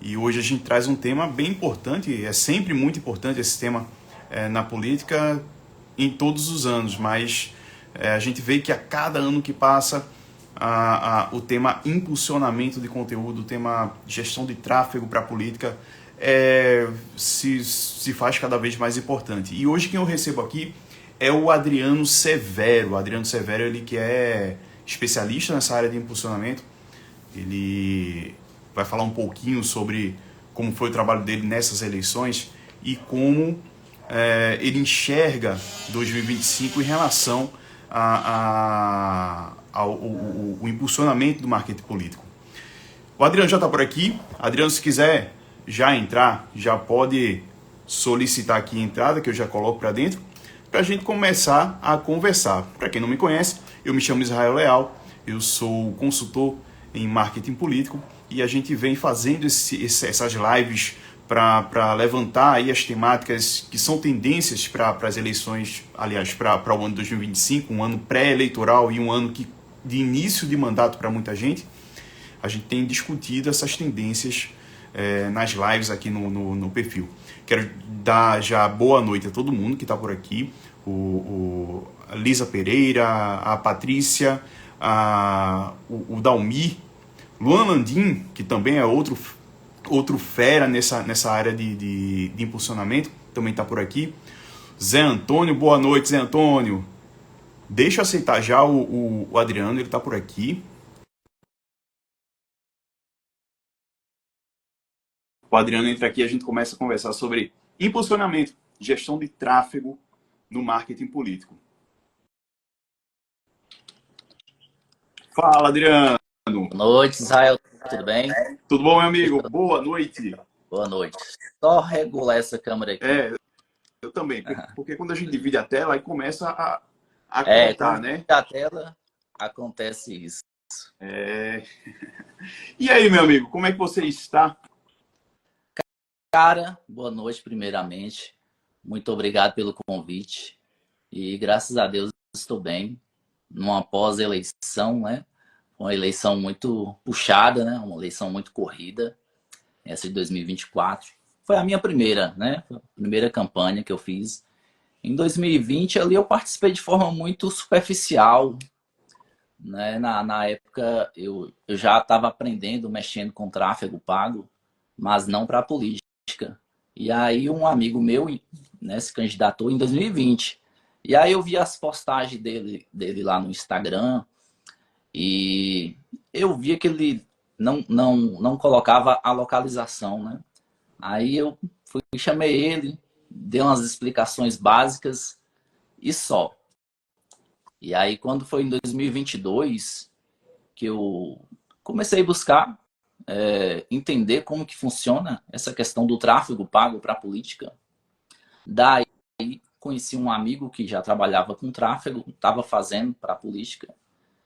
E hoje a gente traz um tema bem importante, é sempre muito importante esse tema na política em todos os anos, mas a gente vê que a cada ano que passa o tema impulsionamento de conteúdo, o tema gestão de tráfego para a política se faz cada vez mais importante. E hoje quem eu recebo aqui é o Adriano Severo. O Adriano Severo, ele que é especialista nessa área de impulsionamento. Ele vai falar um pouquinho sobre como foi o trabalho dele nessas eleições e como ele enxerga 2025 em relação ao impulsionamento do marketing político. O Adriano já está por aqui. Adriano, se quiser já entrar, já pode solicitar aqui a entrada, que eu já coloco para dentro, para a gente começar a conversar. Para quem não me conhece, eu me chamo Israel Leal, eu sou consultor em marketing político e a gente vem fazendo essas lives para levantar aí as temáticas que são tendências para as eleições, aliás, para o ano 2025, um ano pré-eleitoral e um ano de início de mandato para muita gente. A gente tem discutido essas tendências nas lives aqui no perfil. Quero dar já boa noite a todo mundo que está por aqui. A Lisa Pereira, a Patrícia, o Dalmi, Luan Landim, que também é outro fera nessa área de impulsionamento, também está por aqui. Zé Antônio, boa noite, Zé Antônio. Deixa eu aceitar já o Adriano, ele está por aqui. O Adriano entra aqui e a gente começa a conversar sobre impulsionamento, gestão de tráfego no marketing político. Fala, Adriano. Boa noite, Israel. Tudo bem? Tudo bom, meu amigo? Boa noite. Boa noite. Só regular essa câmera aqui. Eu também. Porque quando a gente divide a tela, aí começa a Quando cortar, né? a tela, acontece isso. E aí, meu amigo, como é que você está? Cara, boa noite, primeiramente. Muito obrigado pelo convite. E graças a Deus estou bem. Numa pós-eleição, né? Uma eleição muito puxada, né? Uma eleição muito corrida. Essa de 2024. Foi a minha primeira, né? A primeira campanha que eu fiz. Em 2020, ali eu participei de forma muito superficial, né? Na época, eu já estava aprendendo, mexendo com tráfego pago, mas não para a política. E aí um amigo meu, né, se candidatou em 2020. E aí eu vi as postagens dele lá no Instagram e eu via que ele não colocava a localização, né? Aí eu chamei ele, dei umas explicações básicas e só. E aí quando foi em 2022 que eu comecei a buscar entender como que funciona essa questão do tráfego pago para a política. Daí conheci um amigo que já trabalhava com tráfego, estava fazendo para a política.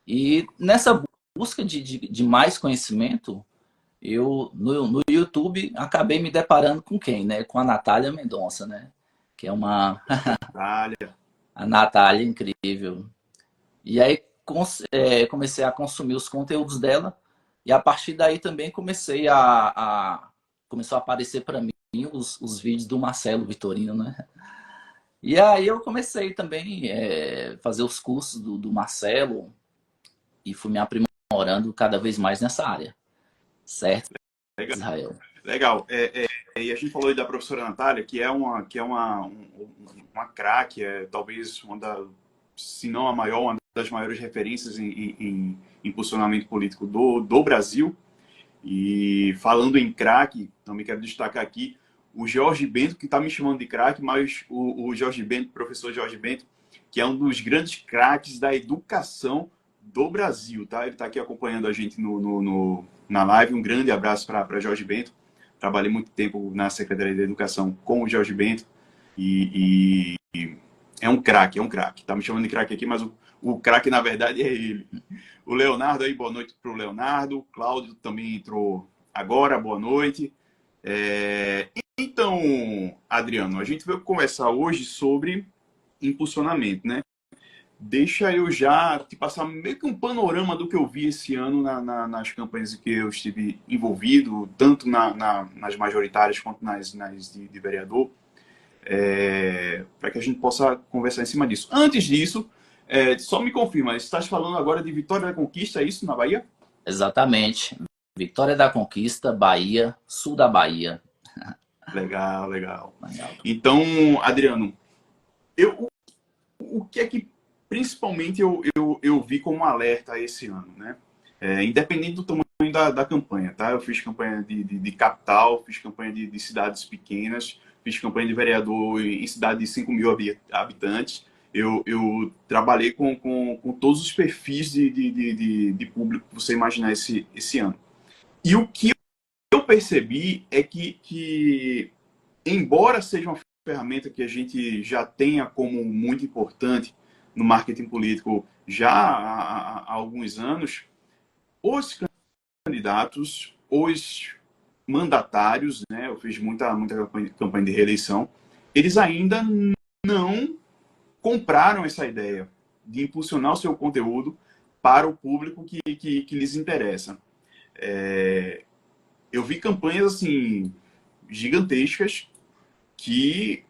E nessa busca de mais conhecimento, eu no YouTube acabei me deparando com quem, né? Com a Natália Mendonça, né? Que é uma Natália. a Natália incrível. E aí comecei a consumir os conteúdos dela e a partir daí também começou a aparecer para mim os vídeos do Marcelo Vitorino, né? E aí eu comecei também fazer os cursos do Marcelo e fui me aprimorando cada vez mais nessa área, certo, Legal. Israel? Legal. E a gente falou aí da professora Natália, que é uma craque, talvez se não a maior, uma das maiores referências em impulsionamento político do Brasil. E falando em craque, também quero destacar aqui o Jorge Bento, que está me chamando de craque, mas o Jorge Bento, professor Jorge Bento, que é um dos grandes craques da educação do Brasil, tá? Ele está aqui acompanhando a gente na live. Um grande abraço para Jorge Bento. Trabalhei muito tempo na Secretaria de Educação com o Jorge Bento e é um craque, é um craque. Tá me chamando de craque aqui, mas o craque, na verdade, é ele. O Leonardo aí, boa noite para o Leonardo. O Cláudio também entrou agora, boa noite. Então, Adriano, a gente veio conversar hoje sobre impulsionamento, né? deixa eu já te passar meio que um panorama do que eu vi esse ano nas campanhas em que eu estive envolvido, tanto nas majoritárias quanto nas de vereador, para que a gente possa conversar em cima disso. Antes disso, só me confirma, estás falando agora de Vitória da Conquista, é isso, na Bahia? Exatamente. Vitória da Conquista, Bahia, sul da Bahia. Legal, legal. Legal. Então, Adriano, o que é que principalmente eu vi como alerta esse ano, né? Independente do tamanho da campanha, tá? Eu fiz campanha de capital, fiz campanha de cidades pequenas, fiz campanha de vereador em cidade de 5 mil habitantes. Eu trabalhei com todos os perfis de público que você imaginar esse ano. E o que eu percebi é que embora seja uma ferramenta que a gente já tenha como muito importante no marketing político já há alguns anos, os candidatos, os mandatários, né, eu fiz muita campanha de reeleição, eles ainda não compraram essa ideia de impulsionar o seu conteúdo para o público que lhes interessa. Eu vi campanhas assim gigantescas que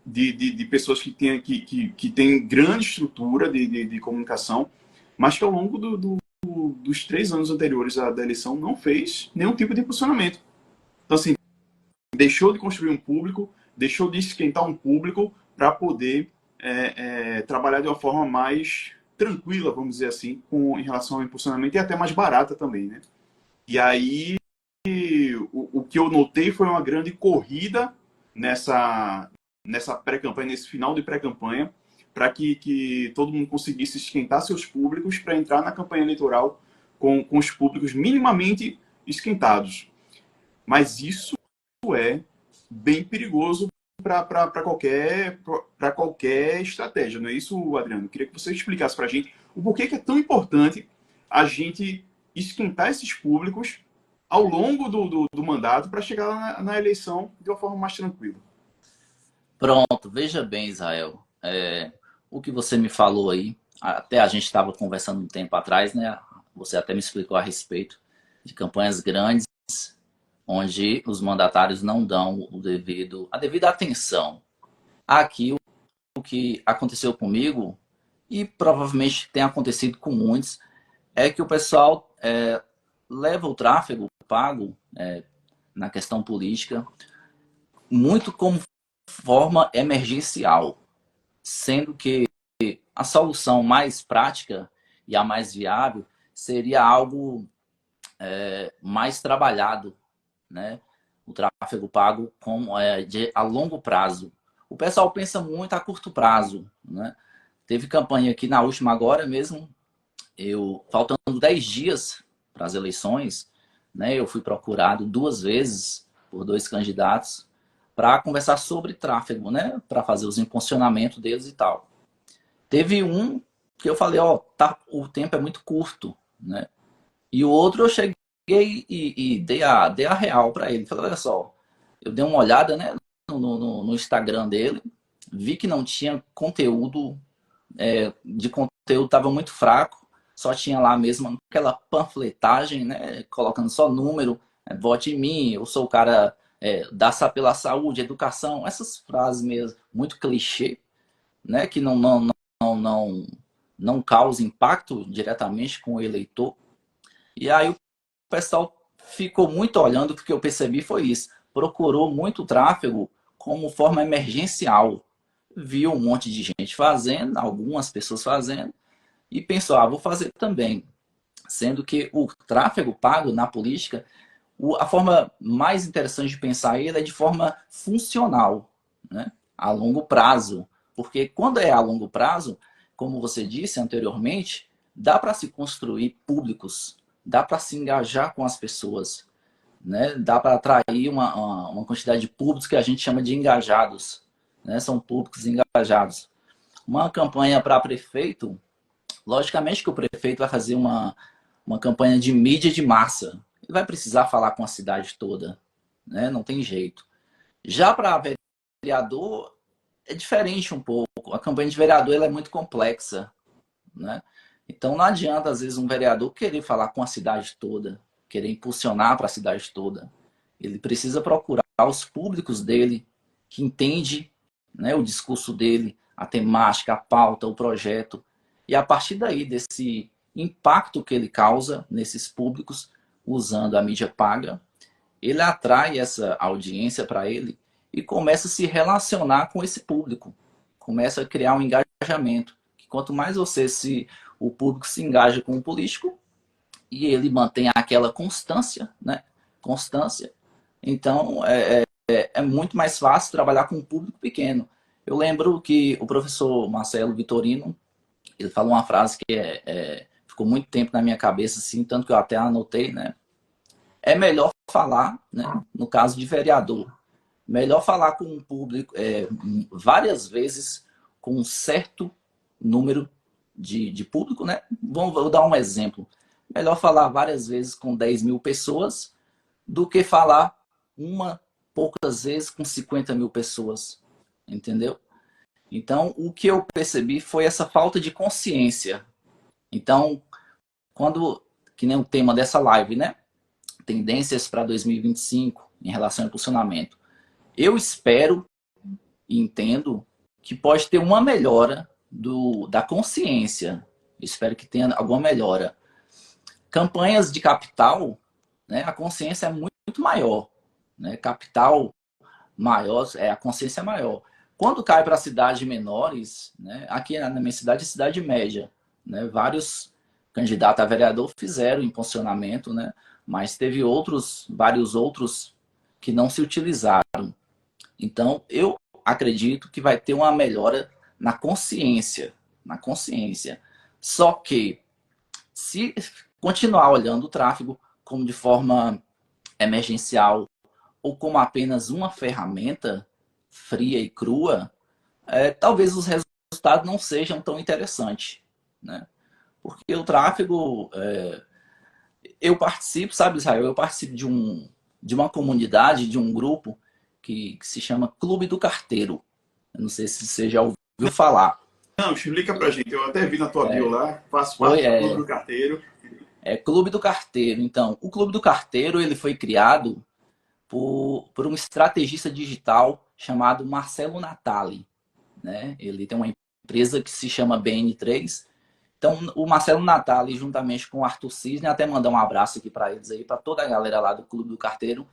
de pessoas que têm grande estrutura de comunicação, mas que ao longo dos 3 anos anteriores da eleição não fez nenhum tipo de posicionamento. Então, assim, deixou de construir um público, deixou de esquentar um público para poder trabalhar de uma forma mais tranquila, vamos dizer assim, em relação ao impulsionamento e até mais barata também, né? E aí, o que eu notei foi uma grande corrida nessa pré-campanha, nesse final de pré-campanha, para que todo mundo conseguisse esquentar seus públicos para entrar na campanha eleitoral com os públicos minimamente esquentados. Mas isso é bem perigoso para qualquer estratégia, não é isso, Adriano? Eu queria que você explicasse para a gente o porquê que é tão importante a gente esquentar esses públicos ao longo do mandato para chegar lá na eleição de uma forma mais tranquila. Pronto, veja bem, Israel. O que você me falou aí, até a gente estava conversando um tempo atrás, né? Você até me explicou a respeito de campanhas grandes, onde os mandatários não dão a devida atenção. Aqui, o que aconteceu comigo, e provavelmente tem acontecido com muitos, é que o pessoal leva o tráfego pago na questão política muito como forma emergencial, sendo que a solução mais prática e a mais viável seria algo mais trabalhado, né? O tráfego pago a longo prazo. O pessoal pensa muito a curto prazo, né? Teve campanha aqui na última agora mesmo, faltando 10 dias para as eleições, né? Eu fui procurado 2 vezes por 2 candidatos para conversar sobre tráfego, né? Para fazer os impulsionamentos deles e tal. Teve um que eu falei, o tempo é muito curto, né? E o outro eu cheguei e dei a real para ele. Falei, olha só, eu dei uma olhada, né, no Instagram dele, vi que não tinha conteúdo, de conteúdo estava muito fraco, só tinha lá mesmo aquela panfletagem, né, colocando só número, vote em mim, eu sou o cara pela saúde, educação, essas frases mesmo, muito clichê, né, que não causa impacto diretamente com o eleitor. E aí o pessoal ficou muito olhando, porque eu percebi foi isso. Procurou muito tráfego como forma emergencial. Viu um monte de gente fazendo, algumas pessoas fazendo, e pensou, vou fazer também. Sendo que o tráfego pago na política, a forma mais interessante de pensar ele é de forma funcional, né? A longo prazo. Porque quando é a longo prazo, como você disse anteriormente, dá para se construir públicos, dá para se engajar com as pessoas, né? Dá para atrair uma quantidade de públicos que a gente chama de engajados, né? São públicos engajados. Uma campanha para prefeito, logicamente que o prefeito vai fazer uma campanha de mídia de massa. Ele vai precisar falar com a cidade toda, né? Não tem jeito. Já para vereador, é diferente um pouco. A campanha de vereador ela é muito complexa, né? Então não adianta, às vezes, um vereador querer falar com a cidade toda, querer impulsionar para a cidade toda. Ele precisa procurar os públicos dele, que entende, né, o discurso dele, a temática, a pauta, o projeto. E a partir daí, desse impacto que ele causa nesses públicos, usando a mídia paga, ele atrai essa audiência para ele e começa a se relacionar com esse público. Começa a criar um engajamento. Que quanto mais o público se engaja com o político e ele mantém aquela constância, né? Constância. Então, é muito mais fácil trabalhar com um público pequeno. Eu lembro que o professor Marcelo Vitorino, ele falou uma frase que ficou muito tempo na minha cabeça, assim, tanto que eu até anotei, né? É melhor falar, né, no caso de vereador, melhor falar com um público várias vezes com um certo número de público, né? Vou dar um exemplo. Melhor falar várias vezes com 10 mil pessoas do que falar poucas vezes com 50 mil pessoas, entendeu? Então, o que eu percebi foi essa falta de consciência. Então, que nem o tema dessa live, né? Tendências para 2025 em relação ao impulsionamento. Eu espero e entendo que pode ter uma melhora da consciência. Eu espero que tenha alguma melhora. Campanhas de capital, né, a consciência é muito maior. Né? Capital maior, a consciência é maior. Quando cai para cidades menores, né, aqui na minha cidade é cidade média, né, vários candidatos a vereador fizeram impulsionamento, né, mas teve vários outros que não se utilizaram. Então, eu acredito que vai ter uma melhora na consciência. Só que, se continuar olhando o tráfego como de forma emergencial ou como apenas uma ferramenta fria e crua, talvez os resultados não sejam tão interessantes, né? Porque o tráfego, eu participo, sabe, Israel, eu participo de uma comunidade, de um grupo que se chama Clube do Carteiro. Eu não sei se você já ouviu falar. Não, explica pra gente. Eu até vi na tua bio lá, faço parte do Clube do Carteiro. Clube do Carteiro. Então, o Clube do Carteiro ele foi criado por um estrategista digital chamado Marcelo Natali. Né? Ele tem uma empresa que se chama BN3. Então, o Marcelo Natali, juntamente com o Arthur Cisne, até mandar um abraço aqui para eles aí, para toda a galera lá do Clube do Carteiro.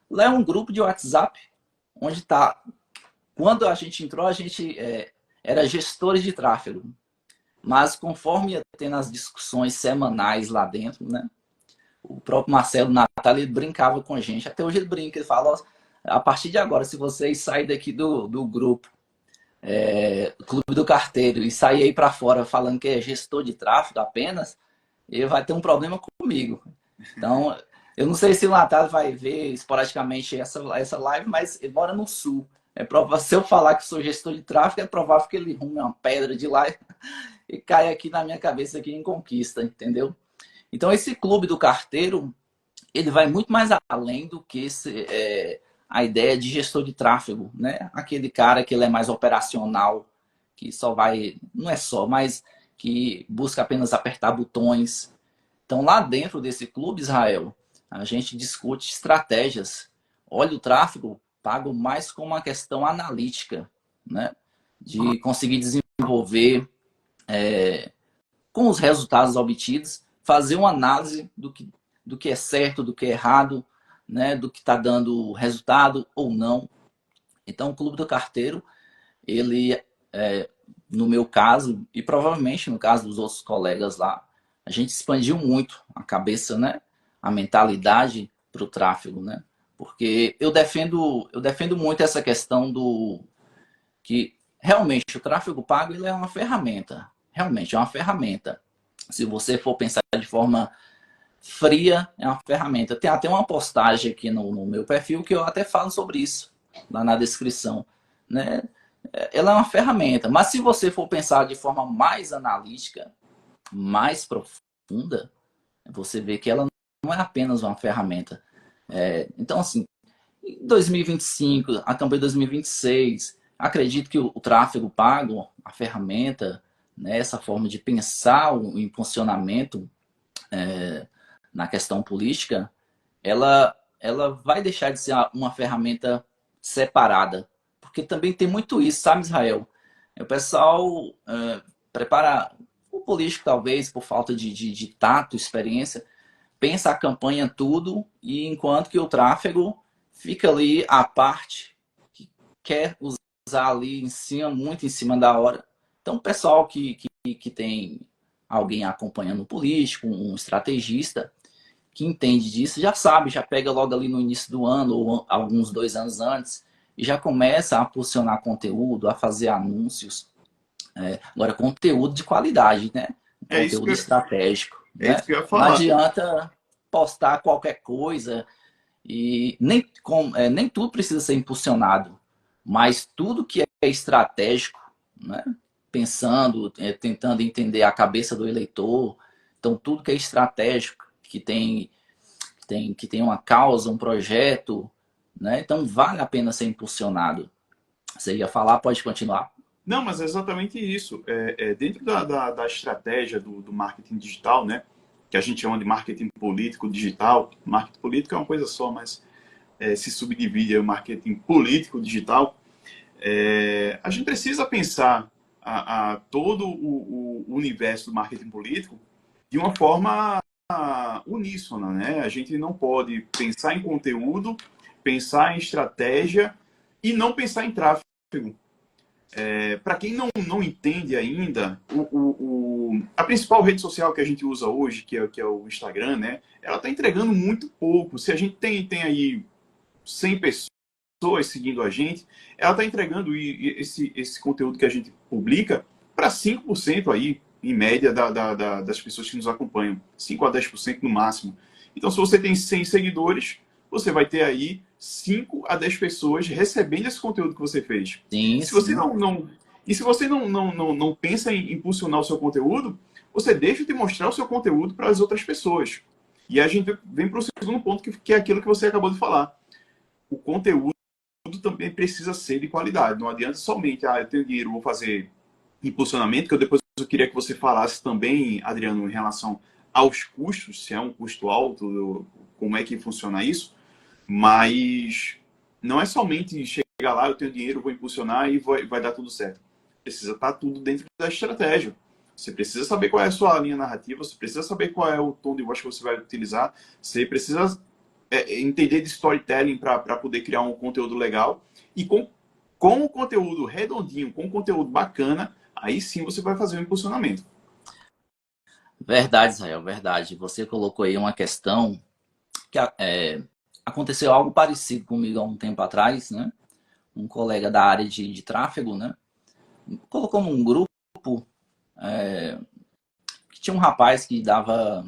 Lá é um grupo de WhatsApp, onde está. Quando a gente entrou, a gente era gestores de tráfego. Mas conforme ia tendo as discussões semanais lá dentro, né? O próprio Marcelo Natali brincava com a gente. Até hoje ele brinca, ele fala, a partir de agora, se vocês saírem daqui do grupo Clube do Carteiro e sair aí para fora falando que é gestor de tráfego apenas, ele vai ter um problema comigo. Então, eu não sei se o Natal vai ver esporadicamente essa live, mas ele mora no Sul. Se eu falar que sou gestor de tráfego, é provável que ele rume uma pedra de lá e caia aqui na minha cabeça aqui em Conquista, entendeu? Então, esse Clube do Carteiro, ele vai muito mais além do que a ideia de gestor de tráfego, né? Aquele cara que ele é mais operacional, que só vai, não é só, mas que busca apenas apertar botões. Então, lá dentro desse clube, Israel, a gente discute estratégias. Olha o tráfego pago mais como uma questão analítica, né? De conseguir desenvolver, com os resultados obtidos, fazer uma análise do que é certo, do que é errado, né? Do que está dando resultado ou não. Então, o Clube do Carteiro, ele, no meu caso, e provavelmente no caso dos outros colegas lá, a gente expandiu muito a cabeça, né? A mentalidade para o tráfego, né? Porque eu defendo muito essa questão que realmente o tráfego pago ele é uma ferramenta. Realmente é uma ferramenta. Se você for pensar de forma fria, é uma ferramenta. Tem até uma postagem aqui no meu perfil que eu até falo sobre isso, lá na descrição, né? Ela é uma ferramenta, mas se você for pensar de forma mais analítica, mais profunda, você vê que ela não é apenas uma ferramenta. Então, assim, em 2025, a campanha de 2026, acredito que o tráfego pago, a ferramenta, né, essa forma de pensar o impulsionamento na questão política, ela vai deixar de ser uma ferramenta separada. Porque também tem muito isso, sabe, Israel? O pessoal prepara o político, talvez, por falta de tato, experiência, pensa a campanha tudo, e enquanto que o tráfego fica ali à parte, que quer usar ali em cima, muito em cima da hora. Então, o pessoal que tem alguém acompanhando o político, um estrategista, que entende disso, já sabe, já pega logo ali no início do ano, ou alguns 2 anos antes, e já começa a posicionar conteúdo, a fazer anúncios. Agora, conteúdo de qualidade, né? É isso Conteúdo que eu, estratégico, é isso né? que eu ia Não falar. adianta postar qualquer coisa e nem tudo precisa ser impulsionado, mas tudo que é estratégico, né? Pensando, tentando entender a cabeça do eleitor, então tudo que é estratégico, que tem uma causa, um projeto, né? Então vale a pena ser impulsionado. Você ia falar, pode continuar. Não, mas é exatamente isso. Dentro da estratégia do marketing digital, né? Que a gente chama de marketing político digital. Marketing político é uma coisa só, mas se subdivide em marketing político digital. A gente precisa pensar todo o universo do marketing político de uma forma uníssona, né? A gente não pode pensar em conteúdo, pensar em estratégia e não pensar em tráfego. Para quem não entende ainda, a principal rede social que a gente usa hoje, que é o Instagram, né? Ela está entregando muito pouco. Se a gente tem aí 100 pessoas seguindo a gente, ela está entregando esse conteúdo que a gente publica para 5% aí, em média, das pessoas que nos acompanham. 5 a 10% no máximo. Então, se você tem 100 seguidores, você vai ter aí 5 a 10 pessoas recebendo esse conteúdo que você fez. Sim, Se você sim. não pensa em impulsionar o seu conteúdo, você deixa de mostrar o seu conteúdo para as outras pessoas. E a gente vem para o segundo ponto, que é aquilo que você acabou de falar. O conteúdo também precisa ser de qualidade. Não adianta somente, eu tenho dinheiro, vou fazer impulsionamento, que depois eu queria que você falasse também, Adriano, em relação aos custos, se é um custo alto, como é que funciona isso. Mas não é somente chegar lá, eu tenho dinheiro, vou impulsionar e vai dar tudo certo. Precisa estar tudo dentro da estratégia. Você precisa saber qual é a sua linha narrativa, você precisa saber qual é o tom de voz que você vai utilizar, você precisa entender de storytelling para poder criar um conteúdo legal. E com o conteúdo redondinho, com o conteúdo bacana, aí sim você vai fazer um impulsionamento. Verdade, Israel, verdade. Você colocou aí uma questão que aconteceu algo parecido comigo há um tempo atrás, né? Um colega da área de tráfego, né? Colocou num grupo que tinha um rapaz que dava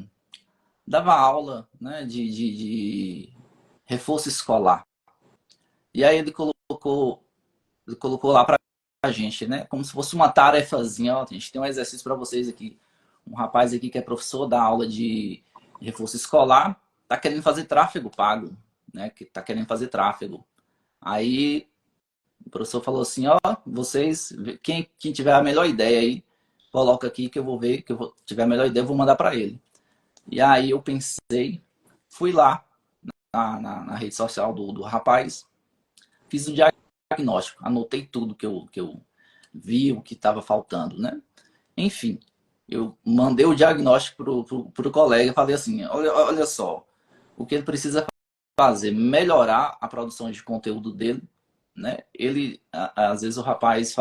aula, né? De reforço escolar. E aí ele colocou lá pra gente, né? Como se fosse uma tarefazinha. Ó, a gente tem um exercício para vocês aqui. Um rapaz aqui que é professor da aula de reforço escolar tá querendo fazer tráfego pago, né? Que tá querendo fazer tráfego. Aí o professor falou assim, ó, vocês, quem tiver a melhor ideia aí, coloca aqui que eu vou ver, tiver a melhor ideia, eu vou mandar para ele. E aí eu pensei, fui lá na rede social do rapaz, fiz o diagnóstico, anotei tudo que eu vi, o que estava faltando, né? Enfim, eu mandei o diagnóstico pro colega e falei assim, olha só, o que ele precisa fazer, melhorar a produção de conteúdo dele, né? Ele, às vezes o rapaz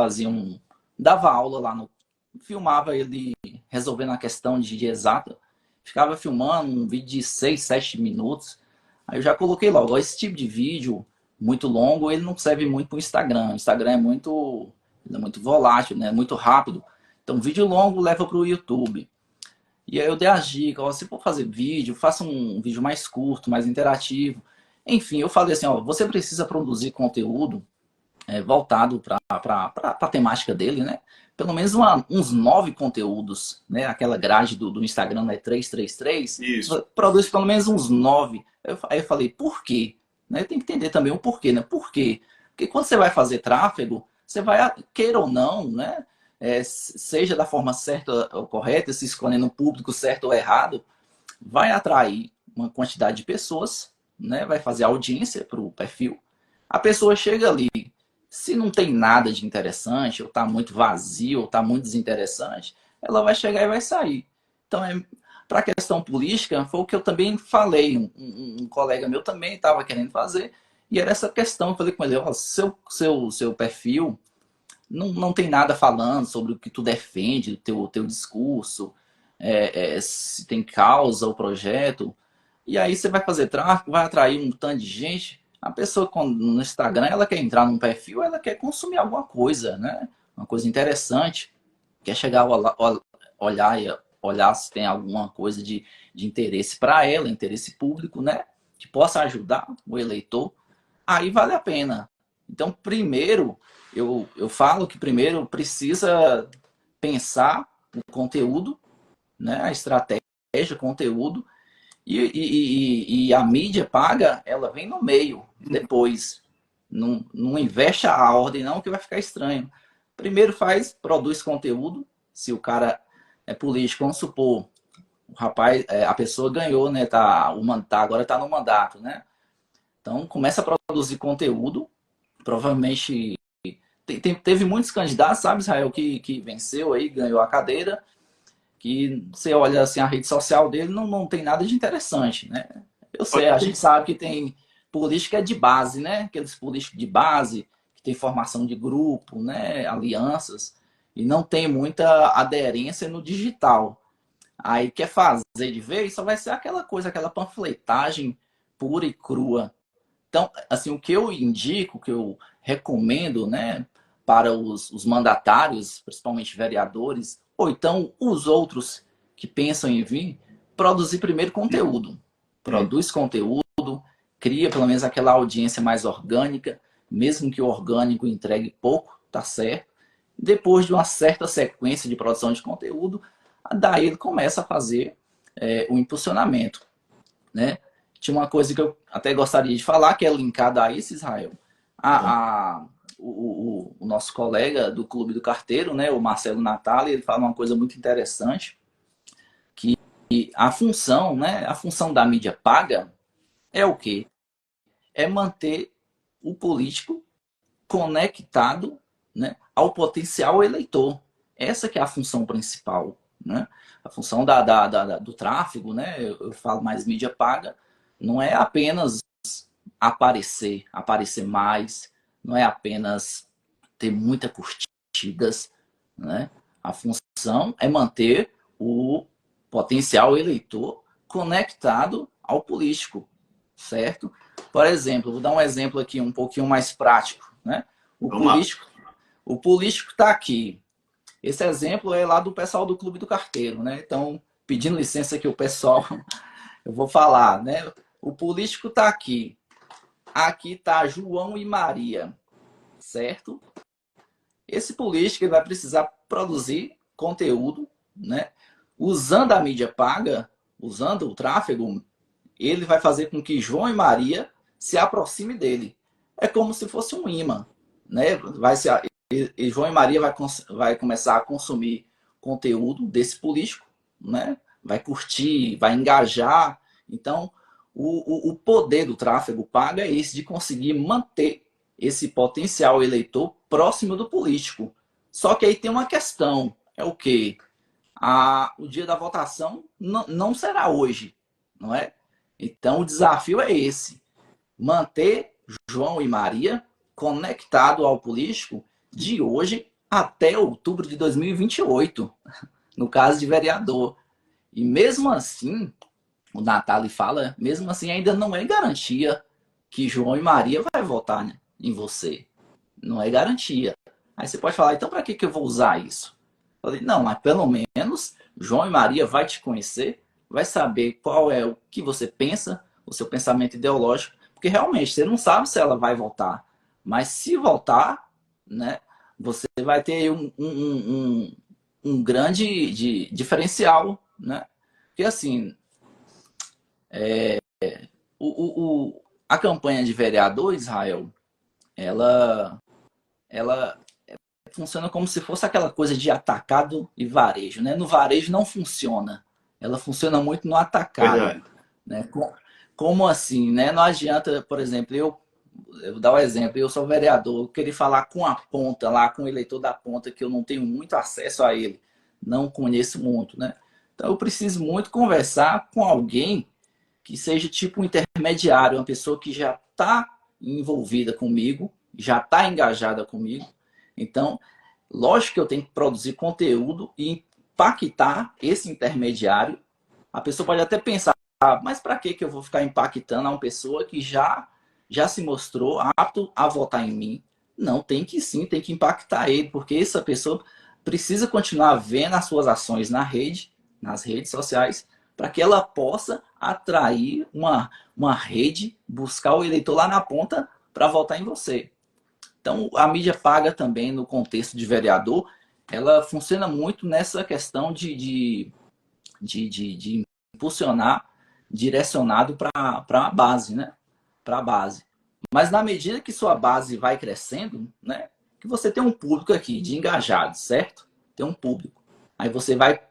dava aula lá filmava ele resolvendo a questão de exata, ficava filmando um vídeo de 6, 7 minutos. Aí eu já coloquei logo, ó, esse tipo de vídeo muito longo, ele não serve muito para o Instagram. O Instagram é muito volátil, né? Muito rápido. Então, vídeo longo leva para o YouTube. E aí eu dei as dicas, ó, se for fazer vídeo, faça um vídeo mais curto, mais interativo. Enfim, eu falei assim, ó, você precisa produzir conteúdo voltado para a temática dele, né? Pelo menos uns 9 conteúdos, né? Aquela grade do Instagram, né? 333, Isso. produz pelo menos uns 9. Aí eu falei, por quê? Né? Tem que entender também o porquê, né? Por quê? Porque quando você vai fazer tráfego, você vai, queira ou não, né? seja da forma certa ou correta, se escolhendo um público certo ou errado, vai atrair uma quantidade de pessoas, né? Vai fazer audiência para o perfil. A pessoa chega ali, se não tem nada de interessante, ou está muito vazio, ou está muito desinteressante, ela vai chegar e vai sair. Então, para a questão política, foi o que eu também falei. Um colega meu também estava querendo fazer, e era essa questão. Eu falei com ele: ó, seu perfil não tem nada falando sobre o que tu defende, o teu discurso, se tem causa o projeto. E aí você vai fazer tráfego, vai atrair um tanto de gente. A pessoa no Instagram, ela quer entrar num perfil, ela quer consumir alguma coisa, né? Uma coisa interessante. Quer chegar olhar se tem alguma coisa de interesse para ela, interesse público, né? Que possa ajudar o eleitor. Aí vale a pena. Então, primeiro, eu falo que primeiro precisa pensar o conteúdo, né? A estratégia, o conteúdo, e a mídia paga, ela vem no meio, depois. Não investe a ordem, não, que vai ficar estranho. Primeiro produz conteúdo. Se o cara é político, vamos supor, o rapaz, a pessoa ganhou, né? Agora tá no mandato, né? Então começa a produzir conteúdo. Provavelmente teve muitos candidatos, sabe, Israel, que venceu aí, ganhou a cadeira, que você olha assim a rede social dele, não tem nada de interessante, né? Eu sei, a gente sabe que tem política de base, né? Aqueles políticos de base que tem formação de grupo, né? Alianças, e não tem muita aderência no digital. Aí quer fazer de vez, só vai ser aquela coisa, aquela panfletagem pura e crua. Então, assim, o que eu indico, o que eu recomendo, né, para os mandatários, principalmente vereadores, ou então os outros que pensam em vir, produzir primeiro conteúdo. Produz conteúdo, cria pelo menos aquela audiência mais orgânica, mesmo que o orgânico entregue pouco, tá certo? Depois de uma certa sequência de produção de conteúdo, daí ele começa a fazer o impulsionamento, né? Tinha uma coisa que eu até gostaria de falar, que é linkada a isso, Israel. O nosso colega do Clube do Carteiro, né, o Marcelo Natali, ele fala uma coisa muito interessante, que a função, né, a função da mídia paga é o quê? É manter o político conectado, né, ao potencial eleitor. Essa que é a função principal, né? A função do tráfego, né? Eu falo mais mídia paga, não é apenas aparecer mais, não é apenas ter muitas curtidas, né? A função é manter o potencial eleitor conectado ao político, certo? Por exemplo, vou dar um exemplo aqui um pouquinho mais prático, né? O político, o político está aqui. Esse exemplo é lá do pessoal do Clube do Carteiro, né? Então, pedindo licença que o pessoal, eu vou falar, né? O político está aqui. Aqui está João e Maria, certo? Esse político ele vai precisar produzir conteúdo, né? Usando a mídia paga, usando o tráfego, ele vai fazer com que João e Maria se aproxime dele. É como se fosse um imã, né? E João e Maria vai começar a consumir conteúdo desse político, né? Vai curtir, vai engajar. Então, o poder do tráfego pago é esse, de conseguir manter esse potencial eleitor próximo do político. Só que aí tem uma questão, é o quê? O dia da votação não será hoje, não é? Então, o desafio é esse, manter João e Maria conectado ao político de hoje até outubro de 2028, no caso de vereador. E mesmo assim, o Natali fala, mesmo assim ainda não é garantia que João e Maria vai votar, né, em você. Não é garantia. Aí você pode falar, então para que eu vou usar isso? Eu falei, não, mas pelo menos João e Maria vai te conhecer, vai saber qual é o que você pensa, o seu pensamento ideológico, porque realmente você não sabe se ela vai votar. Mas se votar, né, você vai ter um grande diferencial, né? Porque assim, a campanha de vereador, Israel, ela funciona como se fosse aquela coisa de atacado e varejo, né? No varejo não funciona. Ela funciona muito no atacado, Verdade. né? Como assim, né? Não adianta, por exemplo, eu vou dar um exemplo, eu sou vereador, eu queria falar com a ponta lá, com o eleitor da ponta, que eu não tenho muito acesso a ele, não conheço muito, né? Então eu preciso muito conversar com alguém que seja tipo um intermediário, uma pessoa que já está envolvida comigo, já está engajada comigo. Então, lógico que eu tenho que produzir conteúdo e impactar esse intermediário. A pessoa pode até pensar, mas para que eu vou ficar impactando uma pessoa que já se mostrou apto a votar em mim? Não, tem que sim, tem que impactar ele, porque essa pessoa precisa continuar vendo as suas ações nas redes sociais, para que ela possa atrair uma rede, buscar o eleitor lá na ponta para votar em você. Então, a mídia paga também, no contexto de vereador, ela funciona muito nessa questão de impulsionar, direcionado para a base, né? Para a base. Mas na medida que sua base vai crescendo, né? Que você tem um público aqui de engajados, certo? Tem um público. Aí você vai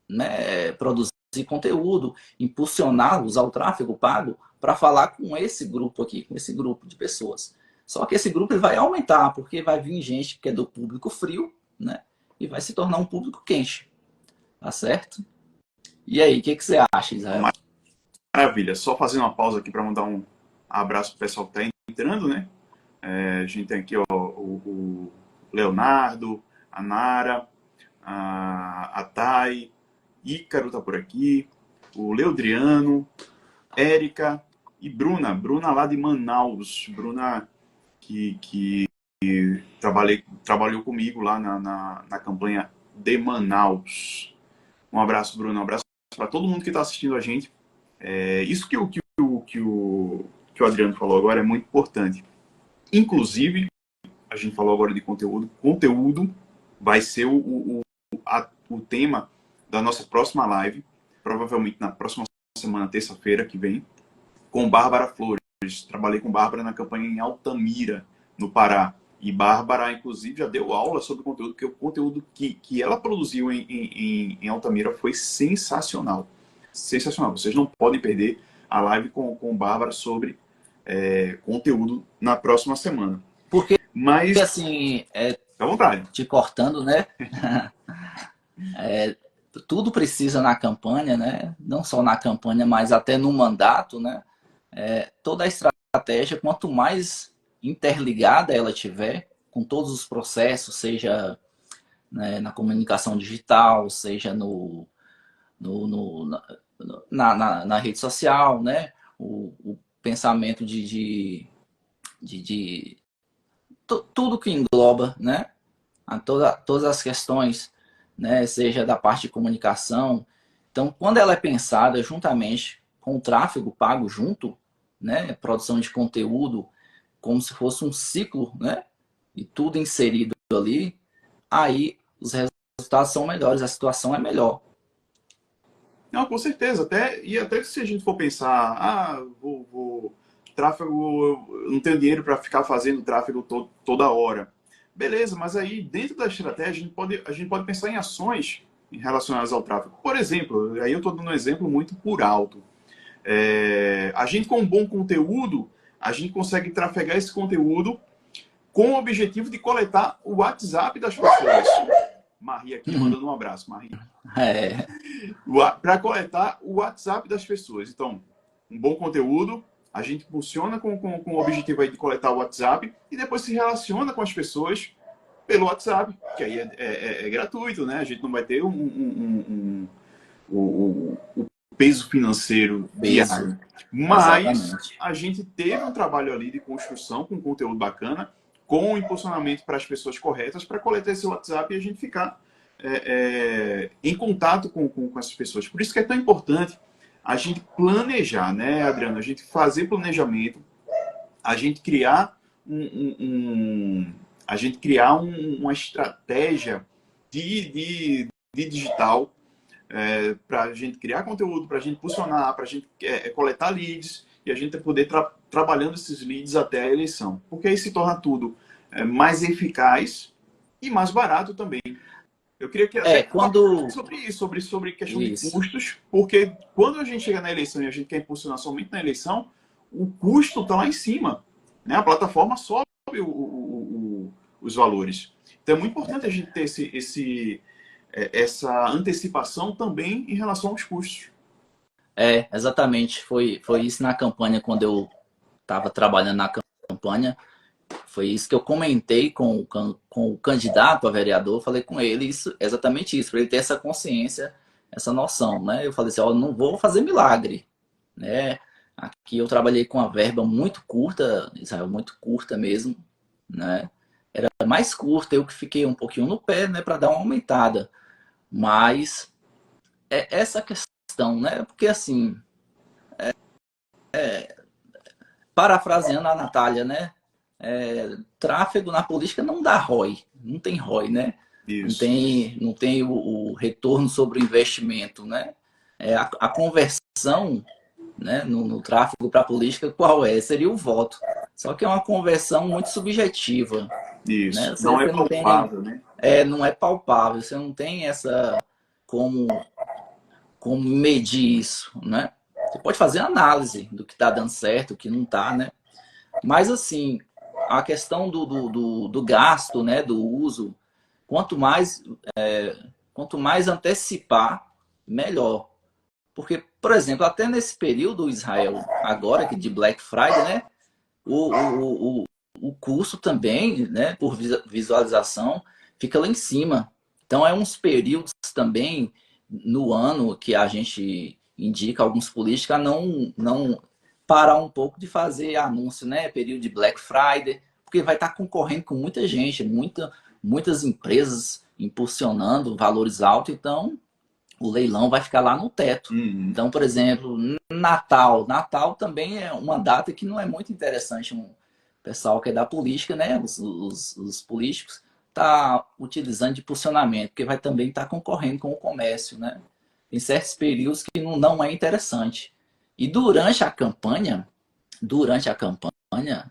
né, produzir conteúdo, impulsionar, usar o tráfego pago para falar com esse grupo aqui, com esse grupo de pessoas. Só que esse grupo ele vai aumentar, porque vai vir gente que é do público frio, né? E vai se tornar um público quente. Tá certo? E aí, o que você acha, Israel? Maravilha. Só fazendo uma pausa aqui para mandar um abraço pro pessoal que está entrando, né? A gente tem aqui ó, o Leonardo, a Nara, a Thay, Ícaro tá por aqui, o Leodriano, Érica e Bruna. Bruna lá de Manaus. Bruna que trabalhou comigo lá na campanha de Manaus. Um abraço, Bruna. Um abraço para todo mundo que está assistindo a gente. Isso que o Adriano falou agora é muito importante. Inclusive, a gente falou agora de conteúdo. Conteúdo vai ser o tema da nossa próxima live, provavelmente na próxima semana, terça-feira que vem, com Bárbara Flores. Trabalhei com Bárbara na campanha em Altamira, no Pará. E Bárbara, inclusive, já deu aula sobre o conteúdo, porque o conteúdo que ela produziu em Altamira foi sensacional. Sensacional. Vocês não podem perder a live com Bárbara sobre conteúdo na próxima semana. Porque, Mas, assim, fica à vontade. te cortando, né? Tudo precisa na campanha, né? Não só na campanha, mas até no mandato, né? Toda a estratégia, quanto mais interligada ela tiver com todos os processos, seja, né, na comunicação digital, seja no, no, na rede social, né? O pensamento de tudo que engloba, né? Todas as questões, né? Seja da parte de comunicação. Então, quando ela é pensada juntamente com o tráfego pago junto, né? Produção de conteúdo, como se fosse um ciclo, né? E tudo inserido ali, aí os resultados são melhores, a situação é melhor. Não, com certeza. Até se a gente for pensar, tráfego, eu não tenho dinheiro para ficar fazendo tráfego toda hora. Beleza, mas aí dentro da estratégia a gente pode pensar em ações relacionadas ao tráfego. Por exemplo, aí eu estou dando um exemplo muito por alto. A gente com um bom conteúdo, a gente consegue trafegar esse conteúdo com o objetivo de coletar o WhatsApp das pessoas. Maria aqui mandando um abraço, Maria. É, Para coletar o WhatsApp das pessoas. Então, um bom conteúdo, a gente funciona com o objetivo aí de coletar o WhatsApp e depois se relaciona com as pessoas pelo WhatsApp, que aí é gratuito, né? A gente não vai ter o peso financeiro diário. Mas exatamente. a gente teve um trabalho ali de construção com conteúdo bacana, com o impulsionamento para as pessoas corretas, para coletar esse WhatsApp e a gente ficar em contato com essas pessoas. Por isso que é tão importante a gente planejar, né, Adriano? A gente fazer planejamento, a gente criar uma estratégia de digital para a gente criar conteúdo, para a gente funcionar, para a gente coletar leads e a gente poder trabalhando esses leads até a eleição. Porque aí se torna tudo mais eficaz e mais barato também. Eu queria que até quando... sobre isso, sobre questão de Isso. custos, porque quando a gente chega na eleição e a gente quer impulsionar somente na eleição, o custo está lá em cima, né? A plataforma sobe os valores. Então é muito importante a gente ter essa antecipação também em relação aos custos. Exatamente. Foi isso na campanha, quando eu estava trabalhando na campanha. Foi isso que eu comentei com o candidato a vereador. Falei com ele isso, exatamente isso, para ele ter essa consciência, essa noção, né? Eu falei assim, ó, não vou fazer milagre, né? Aqui eu trabalhei com uma verba muito curta, Israel, muito curta mesmo, né? Era mais curta, eu que fiquei um pouquinho no pé, né, para dar uma aumentada. Mas é essa questão, né? Porque assim, parafraseando a Natália, né? Tráfego na política não dá ROI, não tem ROI, né? Isso. Não tem o retorno sobre o investimento, né? A conversão, né, no tráfego para a política, qual é? Seria o voto. Só que é uma conversão muito subjetiva, né? Isso. Não é Você não tem, palpável, né? não é palpável, você não tem essa como, como medir isso, né? Você pode fazer análise do que está dando certo, o que não está, né? Mas assim, a questão do gasto, né, do uso, quanto mais, quanto mais antecipar, melhor. Porque, por exemplo, até nesse período, Israel, agora que de Black Friday, né, o, o, o, o custo também, né, por visualização, fica lá em cima. Então, é uns períodos também no ano que a gente indica alguns políticos a não parar um pouco de fazer anúncio, né? Período de Black Friday, porque vai estar concorrendo com muita gente, muitas empresas impulsionando valores altos, então o leilão vai ficar lá no teto. Uhum. Então, por exemplo, Natal também é uma data que não é muito interessante. Um pessoal que é da política, né? Os políticos tá utilizando de impulsionamento, porque vai também estar concorrendo com o comércio, né? Em certos períodos que não é interessante. E durante a campanha,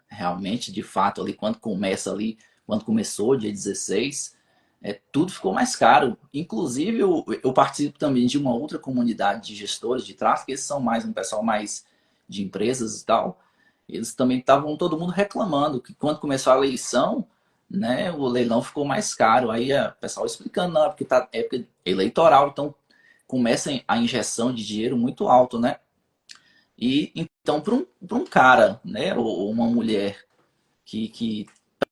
realmente, de fato, ali quando começou, dia 16, tudo ficou mais caro. Inclusive, eu participo também de uma outra comunidade de gestores de tráfego, eles são mais um pessoal mais de empresas e tal. Eles também estavam todo mundo reclamando que quando começou a eleição, né, o leilão ficou mais caro. Aí o pessoal explicando, não, é porque tá época eleitoral, então começa a injeção de dinheiro muito alto, né? E então, para um cara, né, ou uma mulher que